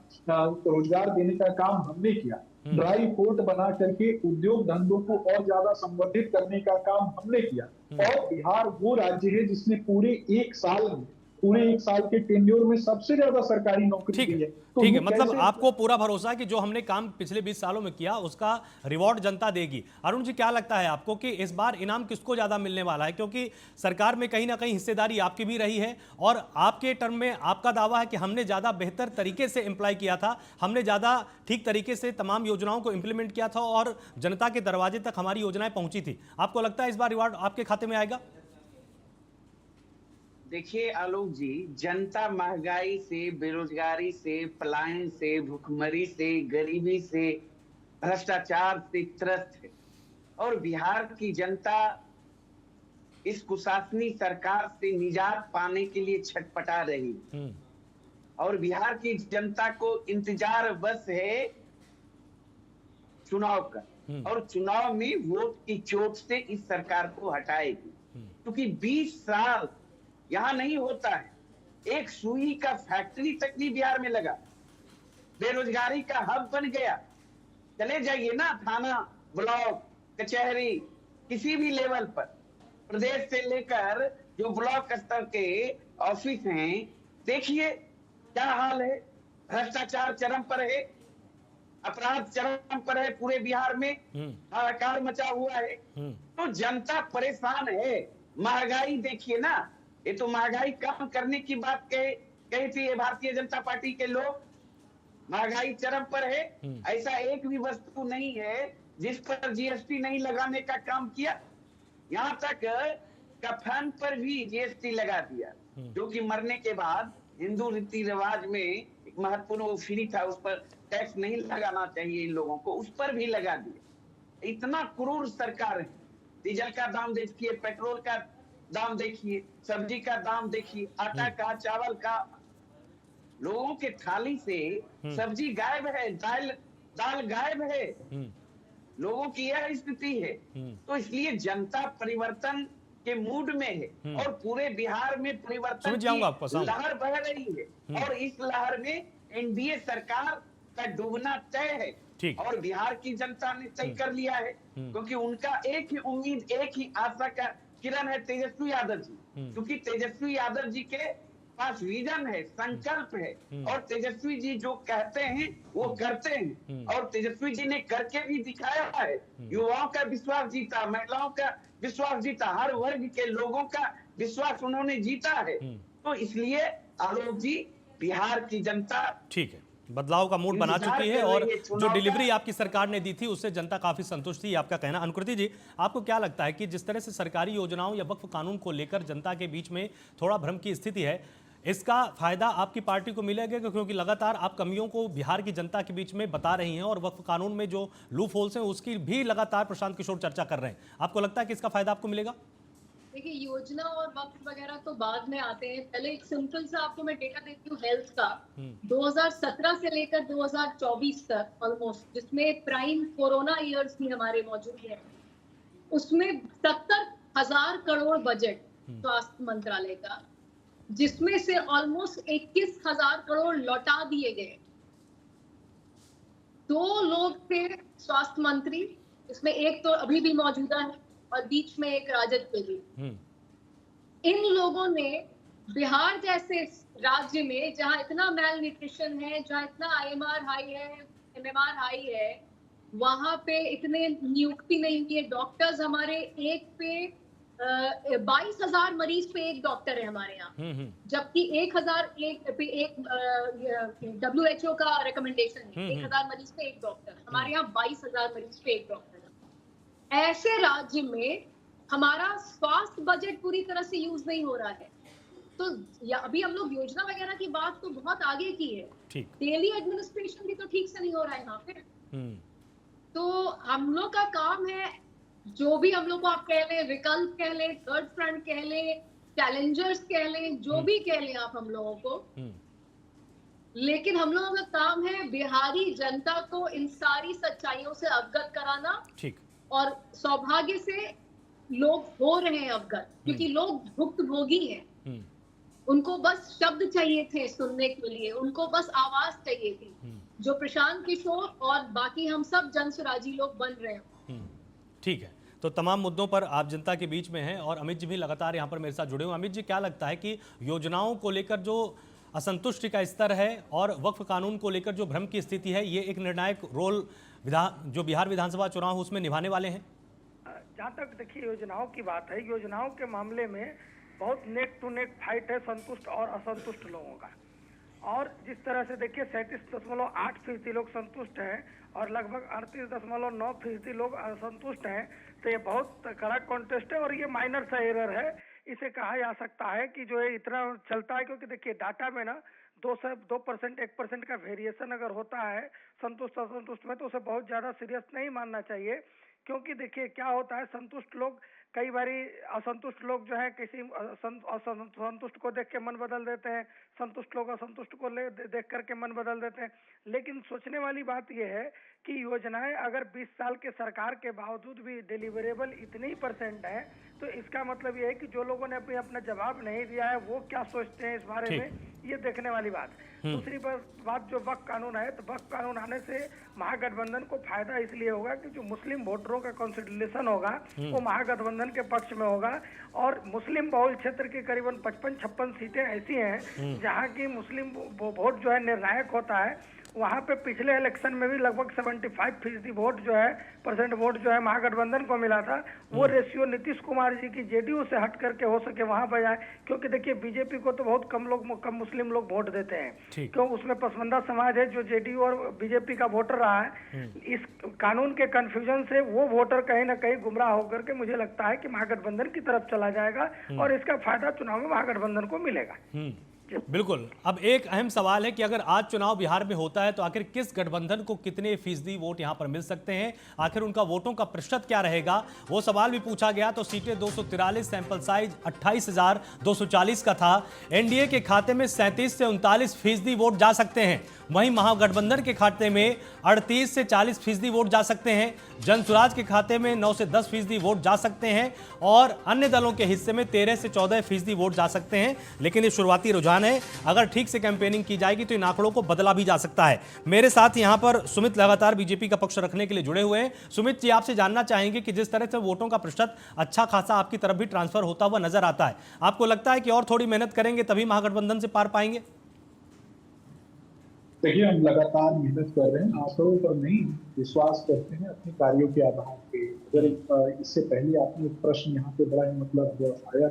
रोजगार देने का काम हमने किया। ड्राई पोर्ट बना करके उद्योग धंधों को और ज्यादा संवर्धित करने का काम हमने किया। और बिहार वो राज्य है जिसने पूरे एक साल के टेन्योर में सबसे ज्यादा सरकारी नौकरी दी है। तो ठीक है, मतलब आपको पूरा भरोसा है कि जो हमने काम पिछले 20 सालों में किया उसका रिवॉर्ड जनता देगी। अरुण जी, क्या लगता है आपको कि इस बार इनाम किसको ज्यादा मिलने वाला है, क्योंकि सरकार में कहीं ना कहीं हिस्सेदारी आपकी भी रही है और आपके टर्म में आपका दावा है कि हमने ज्यादा बेहतर तरीके से एम्प्लॉय किया था, हमने ज्यादा ठीक तरीके से तमाम योजनाओं को इंप्लीमेंट किया था और जनता के दरवाजे तक हमारी योजनाएं पहुंची थी। आपको लगता है इस बार रिवॉर्ड आपके खाते में आएगा? देखिए आलोक जी, जनता महंगाई से, बेरोजगारी से, पलायन से, भुखमरी से, गरीबी से, भ्रष्टाचार से त्रस्त है और बिहार की जनता इस कुशासनी सरकार से निजात पाने के लिए छटपटा रही और बिहार की जनता को इंतजार बस है चुनाव का और चुनाव में वोट की चोट से इस सरकार को हटाएगी, क्योंकि 20 साल यहां नहीं होता है। एक सुई का फैक्ट्री तक भी बिहार में लगा, बेरोजगारी का हब बन गया। चले जाइए ना थाना, ब्लॉक, कचहरी, किसी भी लेवल पर, प्रदेश से लेकर जो ब्लॉक स्तर के ऑफिस हैं, देखिए क्या हाल है। भ्रष्टाचार चरम पर है, अपराध चरम पर है, पूरे बिहार में हाहाकार मचा हुआ है। तो जनता परेशान है। महंगाई देखिए ना, ये तो महंगाई कम करने की बात कही थी ये भारतीय जनता पार्टी के लोग। महंगाई चरम पर है, ऐसा एक भी वस्तु नहीं है जिस पर GST नहीं लगाने का काम किया। यहाँ तक कफन पर भी GST लगा दिया, जो कि मरने के बाद हिंदू रीति रिवाज में एक महत्वपूर्ण वो फ्री था, उस पर टैक्स नहीं लगाना चाहिए इन लोगों को, उस पर भी लगा दिया। इतना क्रूर सरकार है। डीजल का दाम देखिए, पेट्रोल का दाम देखिए, सब्जी का दाम देखिए, आटा का, चावल का, लोगों के थाली से सब्जी गायब है, दाल गायब है। लोगों की यह स्थिति है। तो इसलिए जनता परिवर्तन के मूड में है और पूरे बिहार में परिवर्तन की लहर बह रही है और इस लहर में NDA सरकार का डूबना तय है और बिहार की जनता ने तय कर लिया है, क्योंकि उनका एक ही उम्मीद, एक ही आशा का किरण है तेजस्वी यादव जी। क्योंकि तेजस्वी यादव जी के पास विजन है, संकल्प है और तेजस्वी जी जो कहते हैं वो करते हैं और तेजस्वी जी ने करके भी दिखाया है। युवाओं का विश्वास जीता, महिलाओं का विश्वास जीता, हर वर्ग के लोगों का विश्वास उन्होंने जीता है। तो इसलिए आलोक जी, बिहार की जनता ठीक है, बदलाव का मूड बना चुकी है और जो डिलीवरी आपकी सरकार ने दी थी उससे जनता काफी संतुष्ट थी, आपका कहना। अनुकृति जी, आपको क्या लगता है कि जिस तरह से सरकारी योजनाओं या वक्फ कानून को लेकर जनता के बीच में थोड़ा भ्रम की स्थिति है, इसका फायदा आपकी पार्टी को मिलेगा क्योंकि लगातार आप कमियों को बिहार की जनता के बीच में बता रही हैं और वक्फ कानून में जो लूप होल्स हैं उसकी भी लगातार प्रशांत किशोर चर्चा कर रहे हैं। आपको लगता है कि इसका फायदा आपको मिलेगा? देखिए, योजना और वक्त वगैरह तो बाद में आते हैं। पहले एक सिंपल सा आपको मैं डेटा देती हूँ हेल्थ का। 2017 से लेकर 2024 तक ऑलमोस्ट, जिसमें प्राइम कोरोना इयर्स भी हमारे मौजूद हैं, उसमें 70,000 करोड़ बजट स्वास्थ्य मंत्रालय का, जिसमें से ऑलमोस्ट 21,000 करोड़ लौटा दिए गए। 2 लोग थे स्वास्थ्य मंत्री, इसमें एक तो अभी भी मौजूदा है और बीच में एक राजद के भी। इन लोगों ने बिहार जैसे राज्य में जहां इतना मेल न्यूट्रिशन है, जहां इतना IMR हाई है, MMR हाई है, वहां पे इतने नियुक्ति नहीं की है। डॉक्टर्स हमारे एक पे 22,000 मरीज पे एक डॉक्टर है हमारे यहाँ, जबकि 1,001 पे एक WHO का रिकमेंडेशन है 1,000 मरीज पे एक डॉक्टर। हमारे यहाँ 22,000 मरीज पे एक डॉक्टर है। ऐसे राज्य में हमारा स्वास्थ्य बजट पूरी तरह से यूज नहीं हो रहा है। तो अभी हम लोग योजना वगैरह की बात तो बहुत आगे की है, डेली एडमिनिस्ट्रेशन भी तो ठीक से नहीं हो रहा है यहाँ पे। तो हम लोग का काम है, जो भी हम लोग को आप कह लें, विकल्प कह लें, थर्ड फ्रंट कह लें, चैलेंजर्स कह लें, जो भी कह लें आप हम लोगों को, लेकिन हम लोगों का काम है बिहारी जनता को इन सारी सच्चाइयों से अवगत कराना। ठीक। और सौभाग्य से लोग हो रहे हैं अवगत, क्योंकि लोग भुक्तभोगी हैं। उनको बस शब्द चाहिए थे सुनने के लिए, उनको बस आवाज चाहिए थी, जो प्रशांत किशोर और बाकी हम सब जनसुराजी लोग बन रहे हैं। ठीक है, तो तमाम मुद्दों पर आप जनता के बीच में हैं और अमित जी भी लगातार यहाँ पर मेरे साथ जुड़े हुए। अमित जी, क्या लगता है कि योजनाओं को लेकर जो असंतुष्टि का स्तर है और वक्फ कानून को लेकर जो भ्रम की स्थिति है, ये एक निर्णायक रोल जो बिहार विधानसभा चुनाव उसमें निभाने वाले हैं? जहाँ तक देखिए योजनाओं की बात है, योजनाओं के मामले में बहुत नेक टू नेक फाइट है संतुष्ट और असंतुष्ट लोगों का। और जिस तरह से देखिए 37.8% लोग संतुष्ट हैं और लगभग 38.9% लोग असंतुष्ट हैं, तो ये बहुत कड़ा कॉन्टेस्ट है और ये माइनर सा एरर है। इसे कहा जा सकता है कि जो है इतना चलता है, क्योंकि देखिए डाटा में ना 2% 1% का वेरिएशन अगर होता है संतुष्ट असंतुष्ट में, तो उसे बहुत ज्यादा सीरियस नहीं मानना चाहिए। क्योंकि देखिए क्या होता है, संतुष्ट लोग कई बारी असंतुष्ट लोग जो है किसी असंतुष्ट को देख के मन बदल देते हैं, संतुष्ट लोग असंतुष्ट को देख करके मन बदल देते हैं। लेकिन सोचने वाली बात यह है कि योजनाएं अगर 20 साल के सरकार के बावजूद भी डिलीवरेबल इतनी % है, तो इसका मतलब यह है कि जो लोगों ने अपना जवाब नहीं दिया है वो क्या सोचते हैं इस बारे में, ये देखने वाली बात। दूसरी बात जो वक्फ कानून है, तो वक्फ कानून आने से महागठबंधन को फायदा इसलिए होगा कि जो मुस्लिम वोटरों का कंसिडरेशन होगा वो महागठबंधन के पक्ष में होगा। और मुस्लिम बहुल क्षेत्र की करीबन 55-56 सीटें ऐसी हैं जहां की मुस्लिम वोट जो है निर्णायक होता है। वहां पे पिछले इलेक्शन में भी लगभग 75% वोट जो है महागठबंधन को मिला था। वो रेशियो नीतीश कुमार जी की JDU से हट करके हो सके वहां पर जाए, क्योंकि देखिए बीजेपी को तो बहुत कम मुस्लिम लोग वोट देते हैं, क्यों उसमें पसमंदा समाज है जो JDU और बीजेपी का वोटर रहा है। इस कानून के कंफ्यूजन से वो वोटर कहीं ना कहीं गुमराह होकर के मुझे लगता है कि महागठबंधन की तरफ चला जाएगा और इसका फायदा चुनाव में महागठबंधन को मिलेगा। बिल्कुल। अब एक अहम सवाल है कि अगर आज चुनाव बिहार में होता है तो आखिर किस गठबंधन को कितने फीसदी वोट यहां पर मिल सकते हैं, आखिर उनका वोटों का प्रतिशत क्या रहेगा, वो सवाल भी पूछा गया। तो सीटें 243, सैंपल साइज 28,240 का था। एनडीए के खाते में 37 से 39% वोट जा सकते हैं, वहीं महागठबंधन के खाते में 38 से 40% वोट जा सकते हैं, जनसुराज के खाते में 9 से 10% वोट जा सकते हैं और अन्य दलों के हिस्से में 13 से 14% वोट जा सकते हैं। लेकिन ये शुरुआती रुझान है, अगर ठीक से कैंपेनिंग की जाएगी तो इन आंकड़ों को बदला भी जा सकता है। मेरे साथ यहां पर सुमित लगातार बीजेपी का पक्ष रखने के लिए जुड़े हुए हैं। सुमित जी, आपसे जानना चाहेंगे कि जिस तरह से वोटों का प्रतिशत अच्छा खासा आपकी तरफ भी ट्रांसफर होता हुआ नजर आता है, आपको लगता है कि और थोड़ी मेहनत करेंगे तभी महागठबंधन से पार पाएंगे? देखिए, हम लगातार मेहनत कर रहे हैं, आंकड़ों पर नहीं, विश्वास करते हैं अपने कार्यों के आधार पे। अगर इससे पहले आपने एक प्रश्न यहाँ पे बड़ा मतलब आया,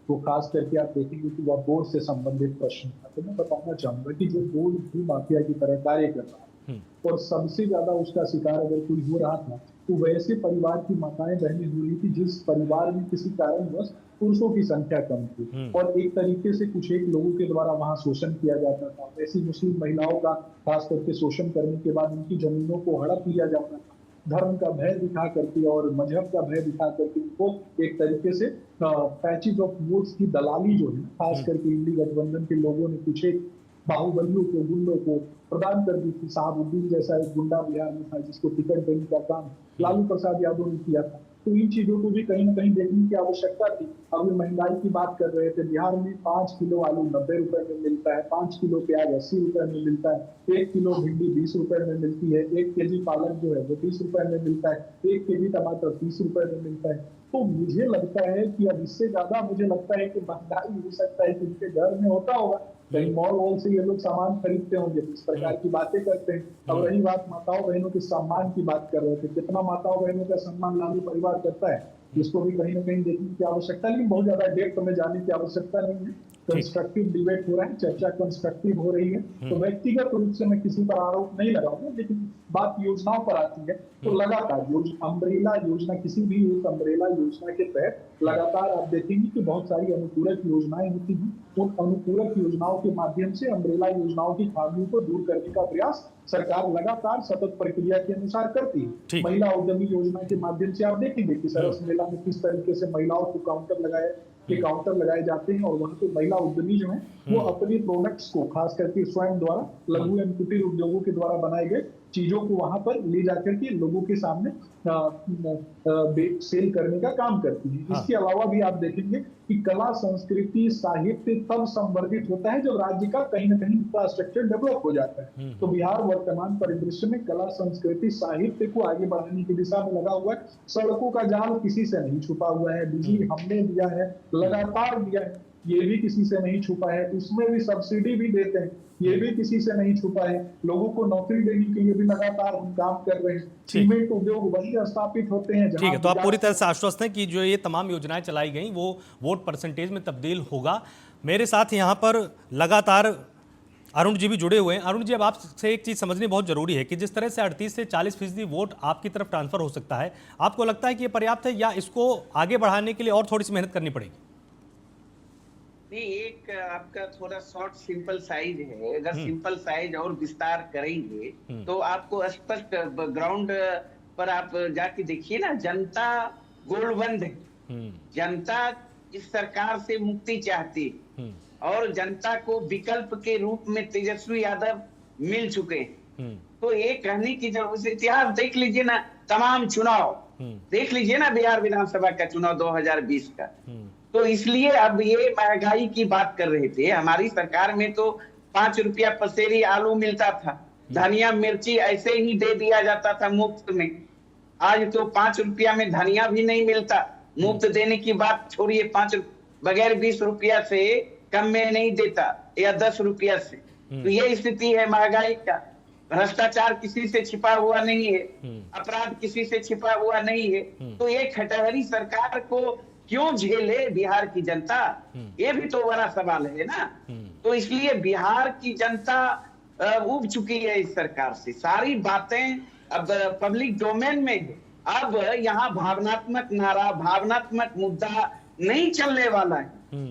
तो खास करके आप देखेंगे कि वह बोर्ड से संबंधित प्रश्न था। तो मैं बताना चाहूंगा कि जो बोर्ड भू माफिया की तरह कार्य कर रहा है और सबसे ज्यादा उसका शिकार अगर कोई हो रहा था तो वैसे परिवार की माताएं बहनें हो रही थी जिस परिवार में किसी कारणवश पुरुषों की संख्या कम थी और एक तरीके से कुछ एक लोगों के द्वारा वहां शोषण किया जाता था। ऐसी मुस्लिम महिलाओं का खास करके शोषण करने के बाद उनकी जमीनों को हड़प लिया जाता था। धर्म का भय दिखा करके और मजहब का भय दिखा करके उनको एक तरीके से पैचेज ऑफ वोट्स की दलाली जो है खास करके इंडी गठबंधन के लोगों ने कुछ एक बाहुबलियों को, गुंडों को प्रदान कर दी थी। साहबुद्दीन जैसा एक गुंडा बिहार में था जिसको टिकट देने का काम लालू प्रसाद यादव ने किया था। तो इन चीजों को भी कहीं ना कहीं देखने की आवश्यकता थी। अभी महंगाई की बात कर रहे थे, बिहार में 5 किलो आलू 90 रुपए में मिलता है, 5 किलो प्याज 80 रुपए में मिलता है, 1 किलो भिंडी 20 रुपए में मिलती है, 1 केजी पालक जो है वो 30 रुपए में मिलता है, 1 केजी टमाटर 30 रुपए में मिलता है। तो मुझे लगता है कि अब इससे ज्यादा मुझे लगता है कि महंगाई हो सकता है कि उनके घर में होता होगा, कहीं मॉल वॉल से ये लोग सामान खरीदते होंगे, इस प्रकार की बातें करते हैं। अब रही बात माताओं बहनों के सम्मान की बात कर रहे थे, कितना माताओं बहनों का सम्मान लालू परिवार करता है, इसको भी कहीं ना कहीं देखने की आवश्यकता है। लेकिन बहुत ज्यादा डेप्थ में जाने की आवश्यकता नहीं है। कंस्ट्रक्टिव डिबेट हो रहा है, चर्चा कंस्ट्रक्टिव हो रही है, तो व्यक्तिगत रूप से मैं किसी पर आरोप नहीं लगाऊंगा, लेकिन बात योजनाओं पर आती है तो लगातार अम्ब्रेला योजना, किसी भी एक अम्ब्रेला योजना के तहत लगातार आप देखेंगे कि बहुत सारी अनुपूरक योजनाएं होती हैं। उन अनुपूरक योजनाओं के माध्यम से अम्ब्रेला योजनाओं की खामियों को दूर करने का प्रयास सरकार लगातार सतत प्रक्रिया के अनुसार करती है। महिला उद्यमी योजना के माध्यम से आप देखेंगे कि सरस मेला में किस तरीके से महिलाओं को काउंटर लगाए जाते हैं और वहां पे महिला उद्यमी जो है वो अपने प्रोडक्ट्स को खास करके स्वयं द्वारा लघु एवं कुटीर उद्योगों के द्वारा बनाए गए चीजों को वहां पर ले जाकर के लोगों के सामने सेल करने का काम करती है। इसके अलावा भी आप देखेंगे कि कला संस्कृति साहित्य तब संवर्धित होता है जब राज्य का कहीं ना कहीं इंफ्रास्ट्रक्चर डेवलप हो जाता है। तो बिहार वर्तमान परिदृश्य में कला संस्कृति साहित्य को आगे बढ़ाने की दिशा में लगा हुआ है। सड़कों का जाल किसी से नहीं छुपा हुआ है, बिजली हमने दिया है, लगातार दिया है, ये भी किसी से नहीं छुपा है, उसमें भी सब्सिडी भी देते हैं, ये भी किसी से नहीं छुपा है। लोगों को नौकरी देने के लिए भी लगातार हम काम कर रहे हैं। सीमेंट उद्योग वही स्थापित होते हैं। ठीक है, तो आप पूरी तरह से आश्वस्त हैं कि जो ये तमाम योजनाएं चलाई गई वो वोट परसेंटेज में तब्दील होगा। मेरे साथ यहाँ पर लगातार अरुण जी भी जुड़े हुए हैं। अरुण जी, अब आपसे एक चीज़ समझनी बहुत जरूरी है कि जिस तरह से 38 से 40% वोट आपकी तरफ ट्रांसफर हो सकता है, आपको लगता है कि ये पर्याप्त है या इसको आगे बढ़ाने के लिए और थोड़ी सी मेहनत करनी पड़ेगी? नहीं, एक आपका थोड़ा शॉर्ट सिंपल साइज है। अगर सिंपल साइज और विस्तार करेंगे तो आपको स्पष्ट ग्राउंड पर आप जाके देखिए ना, जनता गोलबंद है। जनता इस सरकार से मुक्ति चाहती है और जनता को विकल्प के रूप में तेजस्वी यादव मिल चुके हैं। तो ये कहने की जरूरत, इतिहास देख लीजिए ना, तमाम चुनाव देख लीजिए ना, बिहार विधानसभा का चुनाव 2020 का। तो इसलिए अब ये महंगाई की बात कर रहे थे, हमारी सरकार में तो 5 रुपया पसेरी आलू मिलता था, धनिया मिर्ची ऐसे ही दे दिया जाता था मुफ्त में। आज तो 5 रुपया में धनिया भी नहीं मिलता। मुफ्त देने की बात छोड़िए, 5 बगैर 20 रुपया से कम में नहीं देता या 10 रुपया से। तो ये स्थिति है महंगाई का। भ्रष्टाचार किसी से छिपा हुआ नहीं है, अपराध किसी से छिपा हुआ नहीं है। तो ये खटहरी सरकार को क्यों झेले बिहार की जनता, ये भी तो बड़ा सवाल है ना। तो इसलिए बिहार की जनता उब चुकी है इस सरकार से। सारी बातें अब पब्लिक डोमेन में है। अब यहाँ भावनात्मक नारा, भावनात्मक मुद्दा नहीं चलने वाला है।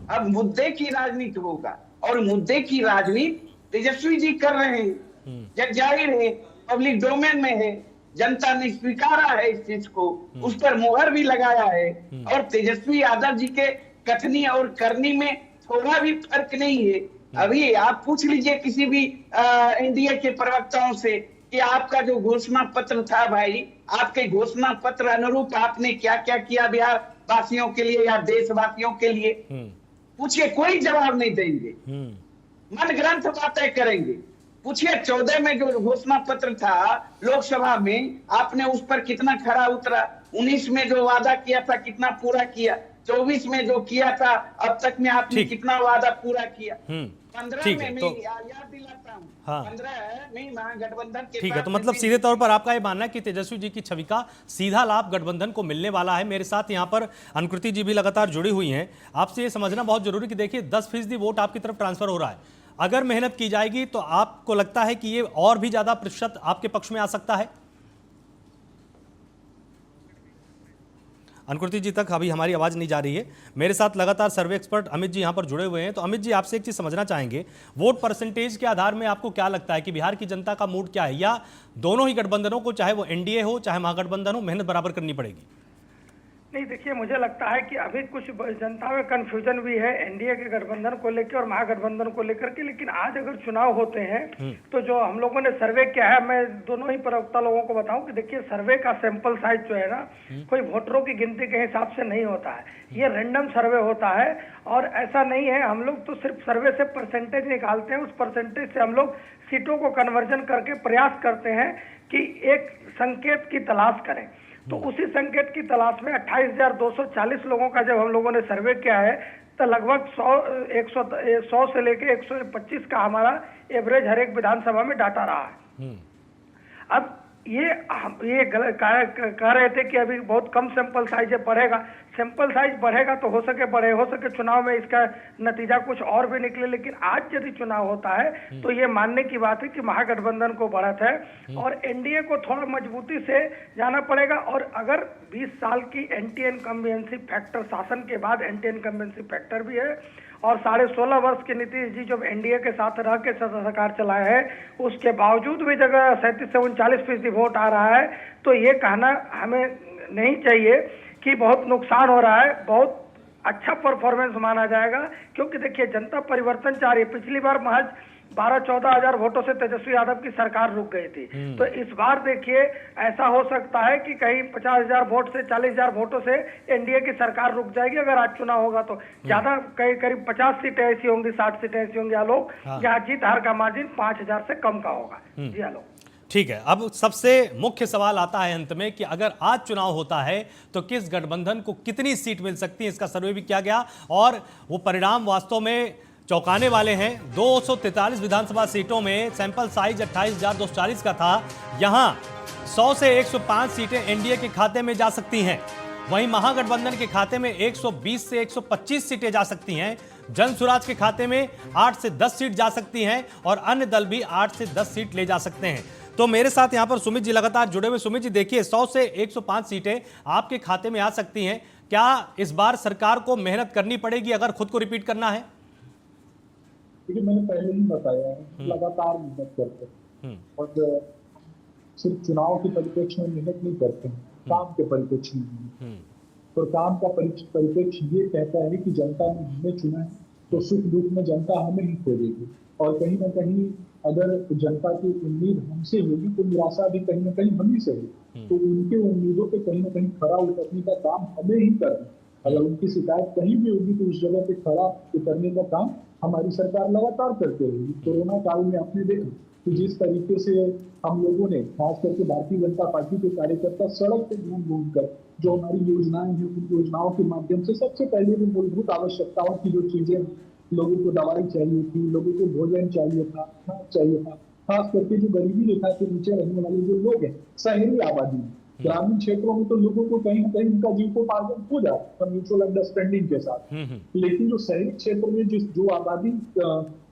अब मुद्दे की राजनीति होगा और मुद्दे की राजनीति तेजस्वी जी कर रहे हैं। जब जाहिर है पब्लिक डोमेन में है, जनता ने स्वीकारा है इस चीज को, उस पर मुहर भी लगाया है। और तेजस्वी यादव जी के कथनी और करनी में थोड़ा भी फर्क नहीं है। अभी आप पूछ लीजिए किसी भी एनडीए के प्रवक्ताओं से कि आपका जो घोषणा पत्र था भाई, आपके घोषणा पत्र अनुरूप आपने क्या क्या किया बिहार वासियों के लिए या देशवासियों के लिए, पूछिए, कोई जवाब नहीं देंगे, मन ग्रंथ बातें करेंगे। पूछिए 14 में जो घोषणा पत्र था लोकसभा में, आपने उस पर कितना खरा उतरा। 19 में जो वादा किया था कितना पूरा किया। 24 में जो किया था अब तक में आपने कितना वादा पूरा किया। 15 में मैं याद दिलाता हूँ, 15 में महागठबंधन के, ठीक है। तो मतलब सीधे तौर पर आपका ये मानना है कि तेजस्वी जी की छवि का सीधा लाभ गठबंधन को मिलने वाला है। मेरे साथ यहाँ पर अनुकृति जी भी लगातार जुड़ी हुई हैं। आपसे ये समझना बहुत जरूरी कि देखिए 10% वोट आपकी तरफ ट्रांसफर हो रहा है। अगर मेहनत की जाएगी तो आपको लगता है कि ये और भी ज्यादा प्रतिशत आपके पक्ष में आ सकता है? अनुकृति जी तक अभी हमारी आवाज़ नहीं जा रही है। मेरे साथ लगातार सर्वे एक्सपर्ट अमित जी यहाँ पर जुड़े हुए हैं। तो अमित जी, आपसे एक चीज़ समझना चाहेंगे, वोट परसेंटेज के आधार में आपको क्या लगता है कि बिहार की जनता का मूड क्या है, या दोनों ही गठबंधनों को, चाहे वो एनडीए हो चाहे महागठबंधन हो, मेहनत बराबर करनी पड़ेगी? नहीं, देखिए, मुझे लगता है कि अभी कुछ जनता में कंफ्यूजन भी है एनडीए के गठबंधन को लेकर और महागठबंधन को लेकर के। लेकिन आज अगर चुनाव होते हैं तो जो हम लोगों ने सर्वे किया है, मैं दोनों ही प्रवक्ता लोगों को बताऊं कि देखिए, सर्वे का सैंपल साइज जो है ना, कोई वोटरों की गिनती के हिसाब से नहीं होता है, ये रैंडम सर्वे होता है। और ऐसा नहीं है, हम लोग तो सिर्फ सर्वे से परसेंटेज निकालते हैं, उस परसेंटेज से हम लोग सीटों को कन्वर्जन करके प्रयास करते हैं कि एक संकेत की तलाश करें। तो उसी संकेत की तलाश में 28,240 लोगों का जब हम लोगों ने सर्वे किया है, तो लगभग 100 से लेके 125 का हमारा एवरेज हर एक विधानसभा में डाटा रहा है। अब ये कह रहे थे कि अभी बहुत कम सैंपल साइज बढ़ेगा। सैंपल साइज बढ़ेगा तो हो सके चुनाव में इसका नतीजा कुछ और भी निकले। लेकिन आज यदि चुनाव होता है तो ये मानने की बात है कि महागठबंधन को बढ़त है और एनडीए को थोड़ा मजबूती से जाना पड़ेगा। और अगर 20 साल की एंटी इनकम्बेंसी फैक्टर, शासन के बाद एंटी इनकम्बेंसी फैक्टर भी है, और 16.5 वर्ष के नीतीश जी जब एनडीए के साथ रह के सरकार चलाए है, उसके बावजूद भी जगह 37 से 39% वोट आ रहा है, तो ये कहना हमें नहीं चाहिए कि बहुत नुकसान हो रहा है। बहुत अच्छा परफॉर्मेंस माना जाएगा, क्योंकि देखिए, जनता परिवर्तन चाह रही है। पिछली बार महज 12-14 हजार वोटों से तेजस्वी यादव की सरकार रुक गई थी। तो इस बार देखिए, ऐसा हो सकता है कि कहीं 50,000 वोट से 40,000 वोटों से एनडीए की सरकार रुक जाएगी अगर आज चुनाव होगा तो। ज्यादा करीब 50 सीटें ऐसी होंगी, 60 सीटें ऐसी होंगी आलोक, जहाँ जीत हार का मार्जिन 5,000 से कम का होगा। जी आलोक, ठीक है। अब सबसे मुख्य सवाल आता है अंत में कि अगर आज चुनाव होता है तो किस गठबंधन को कितनी सीट मिल सकती है। इसका सर्वे भी किया गया और वो परिणाम वास्तव में चौंकाने वाले हैं। 243 विधानसभा सीटों में सैंपल साइज 28,240 का था। यहां 100 से 105 सीटें एनडीए के खाते में जा सकती हैं, वहीं महागठबंधन के खाते में 120 से 125 सीटें जा सकती हैं। जन सुराज के खाते में 8 से 10 सीट जा सकती हैं और अन्य दल भी 8 से 10 सीट ले जा सकते हैं। तो मेरे साथ यहां पर सुमित जी लगातार जुड़े हुए। सुमित जी, देखिए, 100 से 105 सीटें आपके खाते में आ सकती हैं। क्या इस बार सरकार को मेहनत करनी पड़ेगी अगर खुद को रिपीट करना है? देखिए, मैंने पहले ही बताया है, लगातार मेहनत करते हैं और सिर्फ चुनाव के परिप्रेक्ष्य में मेहनत नहीं करते हैं, काम के परिप्रेक्ष्य में। और काम का परिप्रेक्ष्य ये कहता है कि जनता ने हमें चुना है तो सुख दुख में जनता हमें ही खोजेगी। और कहीं ना कहीं अगर जनता की उम्मीद हमसे होगी तो निराशा भी कहीं ना कहीं हम ही से होगी। तो उनके उम्मीदों पे कहीं ना कहीं खरा उतरने का काम हमें ही करना है। अगर उनकी शिकायत कहीं भी होगी तो उस जगह पे खरा उतरने का काम हमारी सरकार लगातार करते रहेगी। कोरोना काल में आपने देखा कि जिस तरीके से हम लोगों ने, खास करके भारतीय जनता पार्टी के कार्यकर्ता, सड़क पे घूम कर जो हमारी योजनाएं हैं, उन योजनाओं के माध्यम से सबसे पहले भी मूलभूत आवश्यकताओं की जो चीजें, लोगों को दवाई चाहिए थी, लोगों को भोजन चाहिए था, खाना चाहिए था, खास करके जो गरीबी रेखा के नीचे रहने वाले जो लोग हैं, शहरी आबादी में, ग्रामीण क्षेत्रों में तो लोगों को कहीं ना कहीं उनका जीविकोपार्जन हो जाता है म्यूचुअल अंडरस्टैंडिंग के साथ। लेकिन जो शहरी क्षेत्र में जो आबादी,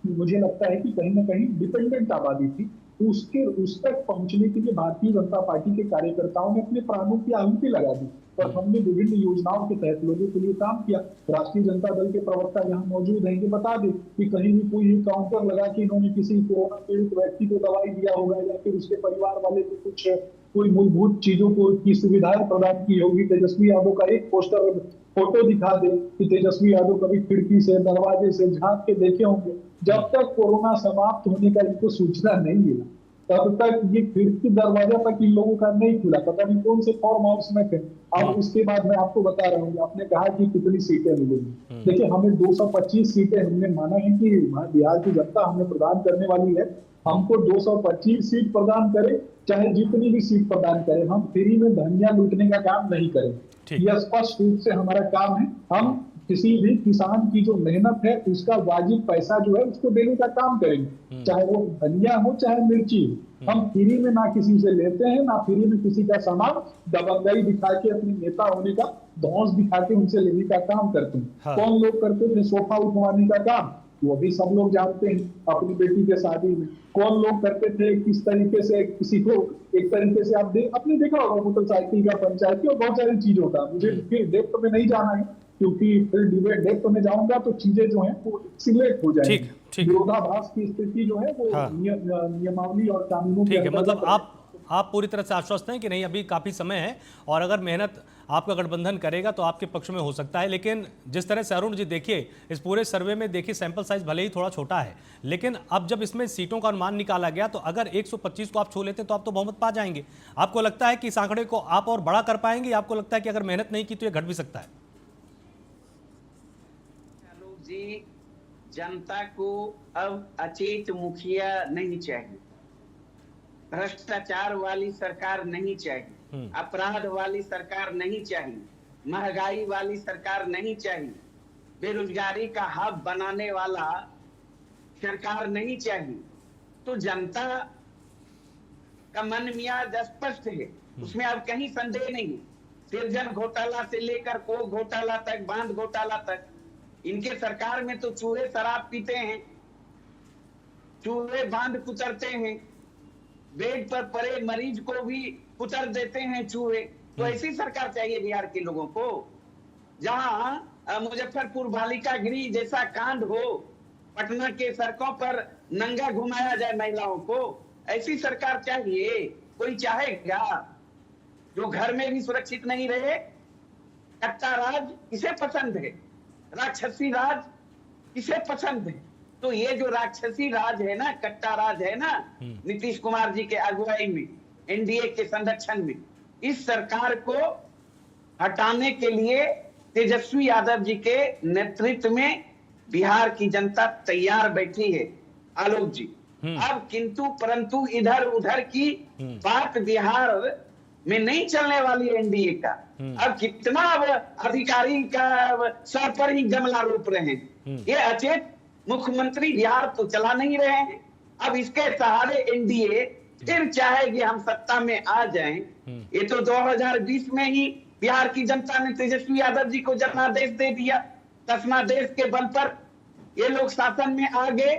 मुझे लगता है कि कहीं ना कहीं डिपेंडेंट आबादी थी, उस तक पहुंचने के लिए भारतीय जनता पार्टी के कार्यकर्ताओं ने अपने प्राणों की आहुति लगा दी और हमने विभिन्न योजनाओं के तहत लोगों के लिए काम किया। राष्ट्रीय जनता दल के प्रवक्ता यहाँ मौजूद हैं, ये बता दें कि कहीं भी कोई काउंटर लगा के इन्होंने किसी कोरोना पीड़ित व्यक्ति को दवाई दिया होगा या फिर उसके परिवार वाले को कुछ कोई मूलभूत चीजों की सुविधाएं प्रदान की होगी। तेजस्वी यादव का एक पोस्टर, फोटो दिखा दे कि तेजस्वी यादव कभी खिड़की से, दरवाजे से झांक के देखे होंगे। जब तक कोरोना समाप्त होने का इनको सूचना नहीं मिला तब तक ये खिड़की दरवाजा तक इन लोगों का नहीं खुला। पता नहीं कौन से फॉर्म हाउस में थे। अब उसके बाद मैं आपको बता रहा हूँ, आपने कहा कि कितनी सीटें मिलेंगी। देखिए, हमें 225 सीटें हमने माना है कि बिहार की जनता हमें प्रदान करने वाली है। हमको 225 सीट प्रदान करे, चाहे जितनी भी सीट प्रदान करे, हम फ्री में धनिया लूटने का काम नहीं करेंगे। यह स्पष्ट रूप से हमारा काम है। हम किसी भी किसान की जो मेहनत है उसका वाजिब पैसा जो है उसको देने का काम करेंगे, चाहे वो धनिया हो चाहे मिर्ची हो। हम फ्री में ना किसी से लेते हैं, ना फ्री में किसी का सामान दबंगई दिखा के, अपने नेता होने का धौंस दिखा के उनसे लेने का काम करते हैं। कौन लोग करते थे सोफा उठवाने का काम? वो भी सब लोग जानते हैं। अपनी बेटी के शादी में कौन लोग करते थे, किस तरीके से किसी को एक तरीके से आपने देखा होगा मोटरसाइकिल का, पंचायती और बहुत सारी चीजों का। मुझे फिर डेप्थ में नहीं जाना है, क्योंकि फिर डिबेट डेप्थ में जाऊंगा तो चीजें जो है वो सिलेक्ट हो जाएंगी। ठीक। विरोधाभास की स्थिति जो है वो हाँ। नियमावली और कानूनों के ठीक है, अंतर्गत मतलब आप पूरी तरह से आश्वस्त हैं कि नहीं, अभी काफ़ी समय है और अगर मेहनत आपका गठबंधन करेगा तो आपके पक्ष में हो सकता है। लेकिन जिस तरह से अरुण जी देखिए, इस पूरे सर्वे में देखिए सैंपल साइज भले ही थोड़ा छोटा है, लेकिन अब जब इसमें सीटों का अनुमान निकाला गया तो अगर 125 को आप छू लेते तो आप तो बहुमत पा जाएंगे। आपको लगता है कि इस आंकड़े को आप और बड़ा कर पाएंगे, या आपको लगता है कि अगर मेहनत नहीं की तो ये घट भी सकता है? आलोक जी, जनता को अब अचेत मुखिया नहीं चाहिए, भ्रष्टाचार वाली सरकार नहीं चाहिए, अपराध वाली सरकार नहीं चाहिए, महंगाई वाली सरकार नहीं चाहिए, बेरोजगारी का हब बनाने वाला सरकार नहीं चाहिए। तो जनता का मन मियाज स्पष्ट है, उसमें अब कहीं संदेह नहीं। सृजन घोटाला से लेकर को घोटाला तक, बांध घोटाला तक, इनके सरकार में तो चूहे शराब पीते हैं, चूहे बांध कुचरते हैं, बेड पर पड़े मरीज को भी कुचल देते हैं चूहे। तो ऐसी सरकार चाहिए बिहार के लोगों को, जहां मुजफ्फरपुर बालिका गृह जैसा कांड हो, पटना के सड़कों पर नंगा घुमाया जाए महिलाओं को। ऐसी सरकार चाहिए? कोई चाहेगा? जो घर में भी सुरक्षित नहीं रहे। कट्टा राज किसे पसंद है? राक्षसी राज किसे पसंद है? तो ये जो राक्षसी राज है ना, कट्टा राज है ना, नीतीश कुमार जी के अगुवाई में, एनडीए के संरक्षण में, इस सरकार को हटाने के लिए तेजस्वी यादव जी के नेतृत्व में बिहार की जनता तैयार बैठी है आलोक जी। अब किंतु परंतु इधर उधर की बात बिहार में नहीं चलने वाली एनडीए का। अब कितना अधिकारी का सर पर ही गमला रोप रहे हैं। ये अचेत मुख्यमंत्री बिहार तो चला नहीं रहे हैं। अब इसके सहारे एनडीए फिर चाहेगी हम सत्ता में आ जाएं। ये तो 2020 में ही बिहार की जनता ने तेजस्वी यादव जी को जनादेश दे दिया। शासनादेश के बल पर ये लोग शासन में आ गए।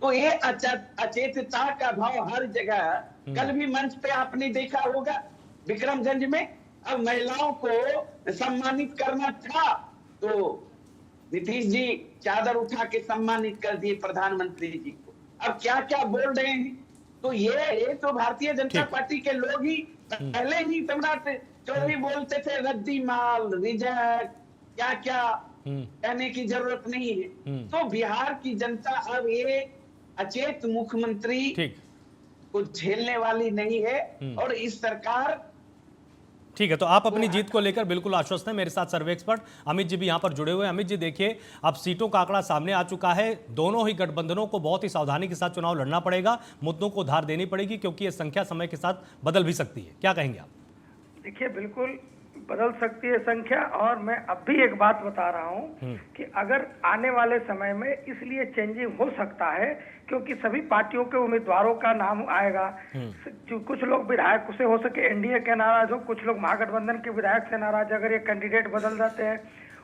तो ये अचेतता का भाव हर जगह, कल भी मंच पे आपने देखा होगा विक्रमगंज में, अब महिलाओं को सम्मानित करना था तो नीतीश जी चादर उठा के सम्मानित कर दिए प्रधानमंत्री जी को। अब क्या क्या बोल रहे हैं। तो ये तो भारतीय जनता पार्टी के लोग ही पहले ही सम्राट चौधरी बोलते थे रद्दी माल, रिजेक्ट, क्या क्या कहने की जरूरत नहीं है। तो बिहार की जनता अब ये अचेत मुख्यमंत्री को झेलने वाली नहीं है। और इस सरकार, ठीक है, तो आप अपनी जीत को लेकर बिल्कुल आश्वस्त हैं। मेरे साथ सर्वे एक्सपर्ट अमित जी भी यहां पर जुड़े हुए हैं। अमित जी देखिए, अब सीटों का आंकड़ा सामने आ चुका है। दोनों ही गठबंधनों को बहुत ही सावधानी के साथ चुनाव लड़ना पड़ेगा, मुद्दों को धार देनी पड़ेगी, क्योंकि ये संख्या समय के साथ बदल भी सकती है। क्या कहेंगे आप? देखिए, बिल्कुल बदल सकती है संख्या। और मैं अब भी एक बात बता रहा हूं कि अगर आने वाले समय में इसलिए चेंजिंग हो सकता है क्योंकि सभी पार्टियों के उम्मीदवारों का नाम आएगा। जो कुछ लोग विधायक से हो सके एनडीए के नाराज हो, कुछ लोग महागठबंधन के विधायक से नाराज, अगर ये कैंडिडेट बदल जाते हैं।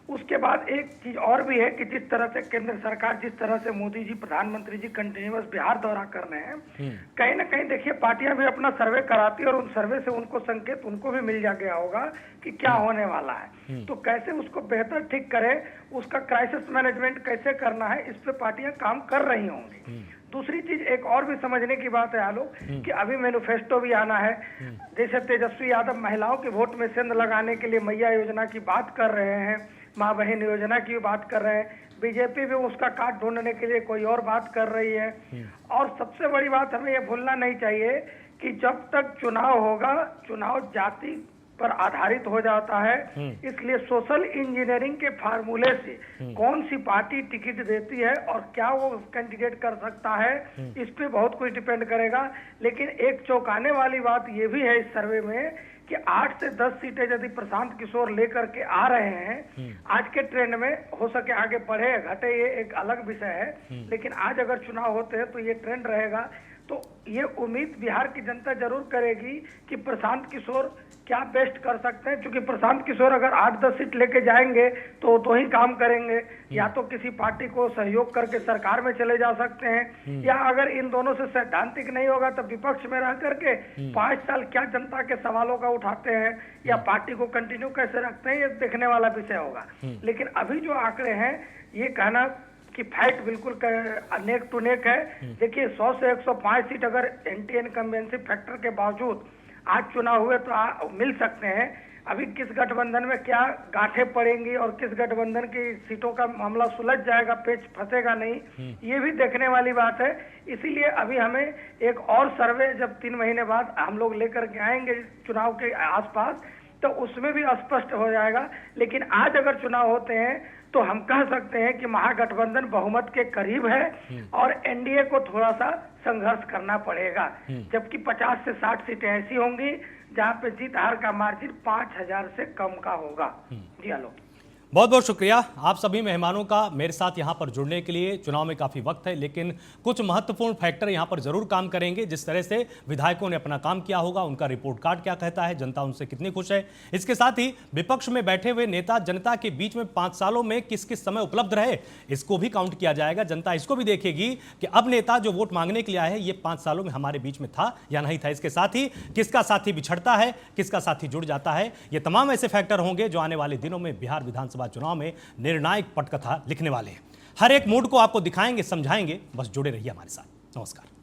उसके बाद एक चीज और भी है कि जिस तरह से केंद्र सरकार, जिस तरह से मोदी जी, प्रधानमंत्री जी कंटिन्यूअस बिहार दौरा कर रहे हैं, कहीं ना कहीं देखिए पार्टियां भी अपना सर्वे कराती है और उन सर्वे से उनको संकेत उनको भी मिल जा गया होगा कि क्या होने वाला है। तो कैसे उसको बेहतर ठीक करे, उसका क्राइसिस मैनेजमेंट कैसे करना है, इस पे पार्टियां काम कर रही होंगी। दूसरी चीज एक और भी समझने की बात है आलोक कि अभी मैनिफेस्टो भी आना है। जैसे तेजस्वी यादव महिलाओं के वोट में सेंध लगाने के लिए मैया योजना की बात कर रहे हैं, माँ बहन योजना की भी बात कर रहे हैं। बीजेपी भी उसका काट ढूंढने के लिए कोई और बात कर रही है। और सबसे बड़ी बात हमें ये भूलना नहीं चाहिए कि जब तक चुनाव होगा, चुनाव जाति पर आधारित हो जाता है। इसलिए सोशल इंजीनियरिंग के फार्मूले से कौन सी पार्टी टिकट देती है और क्या वो कैंडिडेट कर सकता है, इस पे बहुत कुछ डिपेंड करेगा। लेकिन एक चौंकाने वाली बात ये भी है इस सर्वे में कि 8 से 10 सीटें यदि प्रशांत किशोर लेकर के आ रहे हैं, आज के ट्रेंड में हो सके आगे बढ़े घटे ये एक अलग विषय है, लेकिन आज अगर चुनाव होते हैं तो ये ट्रेंड रहेगा। तो ये उम्मीद बिहार की जनता जरूर करेगी कि प्रशांत किशोर क्या बेस्ट कर सकते हैं, क्योंकि प्रशांत किशोर अगर 8-10 सीट लेके जाएंगे तो दो ही काम करेंगे, या तो किसी पार्टी को सहयोग करके सरकार में चले जा सकते हैं, या अगर इन दोनों से सैद्धांतिक नहीं होगा तो विपक्ष में रह करके 5 साल क्या जनता के सवालों का उठाते हैं या पार्टी को कंटिन्यू कैसे रखते हैं, ये देखने वाला विषय होगा। लेकिन अभी जो आंकड़े हैं ये कहना कि फाइट बिल्कुल नेक टू नेक है। देखिए 100 से 105 सीट अगर एंटी इनकम्बेंसी फैक्टर के बावजूद आज चुनाव हुए तो मिल सकते हैं। अभी किस गठबंधन में क्या गांठें पड़ेंगी और किस गठबंधन की सीटों का मामला सुलझ जाएगा, पेच फंसेगा नहीं, ये भी देखने वाली बात है। इसीलिए अभी हमें एक और सर्वे जब 3 महीने बाद हम लोग लेकर के आएंगे चुनाव के आसपास तो उसमें भी स्पष्ट हो जाएगा। लेकिन आज अगर चुनाव होते हैं तो हम कह सकते हैं कि महागठबंधन बहुमत के करीब है और एनडीए को थोड़ा सा संघर्ष करना पड़ेगा, जबकि 50 से 60 सीटें ऐसी होंगी जहां पे जीत हार का मार्जिन 5000 से कम का होगा। जी हेलो, बहुत बहुत शुक्रिया आप सभी मेहमानों का मेरे साथ यहाँ पर जुड़ने के लिए। चुनाव में काफ़ी वक्त है लेकिन कुछ महत्वपूर्ण फैक्टर यहाँ पर जरूर काम करेंगे। जिस तरह से विधायकों ने अपना काम किया होगा, उनका रिपोर्ट कार्ड क्या कहता है, जनता उनसे कितनी खुश है, इसके साथ ही विपक्ष में बैठे हुए नेता जनता के बीच में 5 सालों में किस किस समय उपलब्ध रहे, इसको भी काउंट किया जाएगा। जनता इसको भी देखेगी कि अब नेता जो वोट मांगने के लिए आए हैं ये 5 सालों में हमारे बीच में था या नहीं था। इसके साथ ही किसका साथी बिछड़ता है, किसका साथी जुड़ जाता है, ये तमाम ऐसे फैक्टर होंगे जो आने वाले दिनों में बिहार विधानसभा चुनाव में निर्णायक पटकथा लिखने वाले हैं। हर एक मूड को आपको दिखाएंगे, समझाएंगे, बस जुड़े रहिए हमारे साथ। नमस्कार।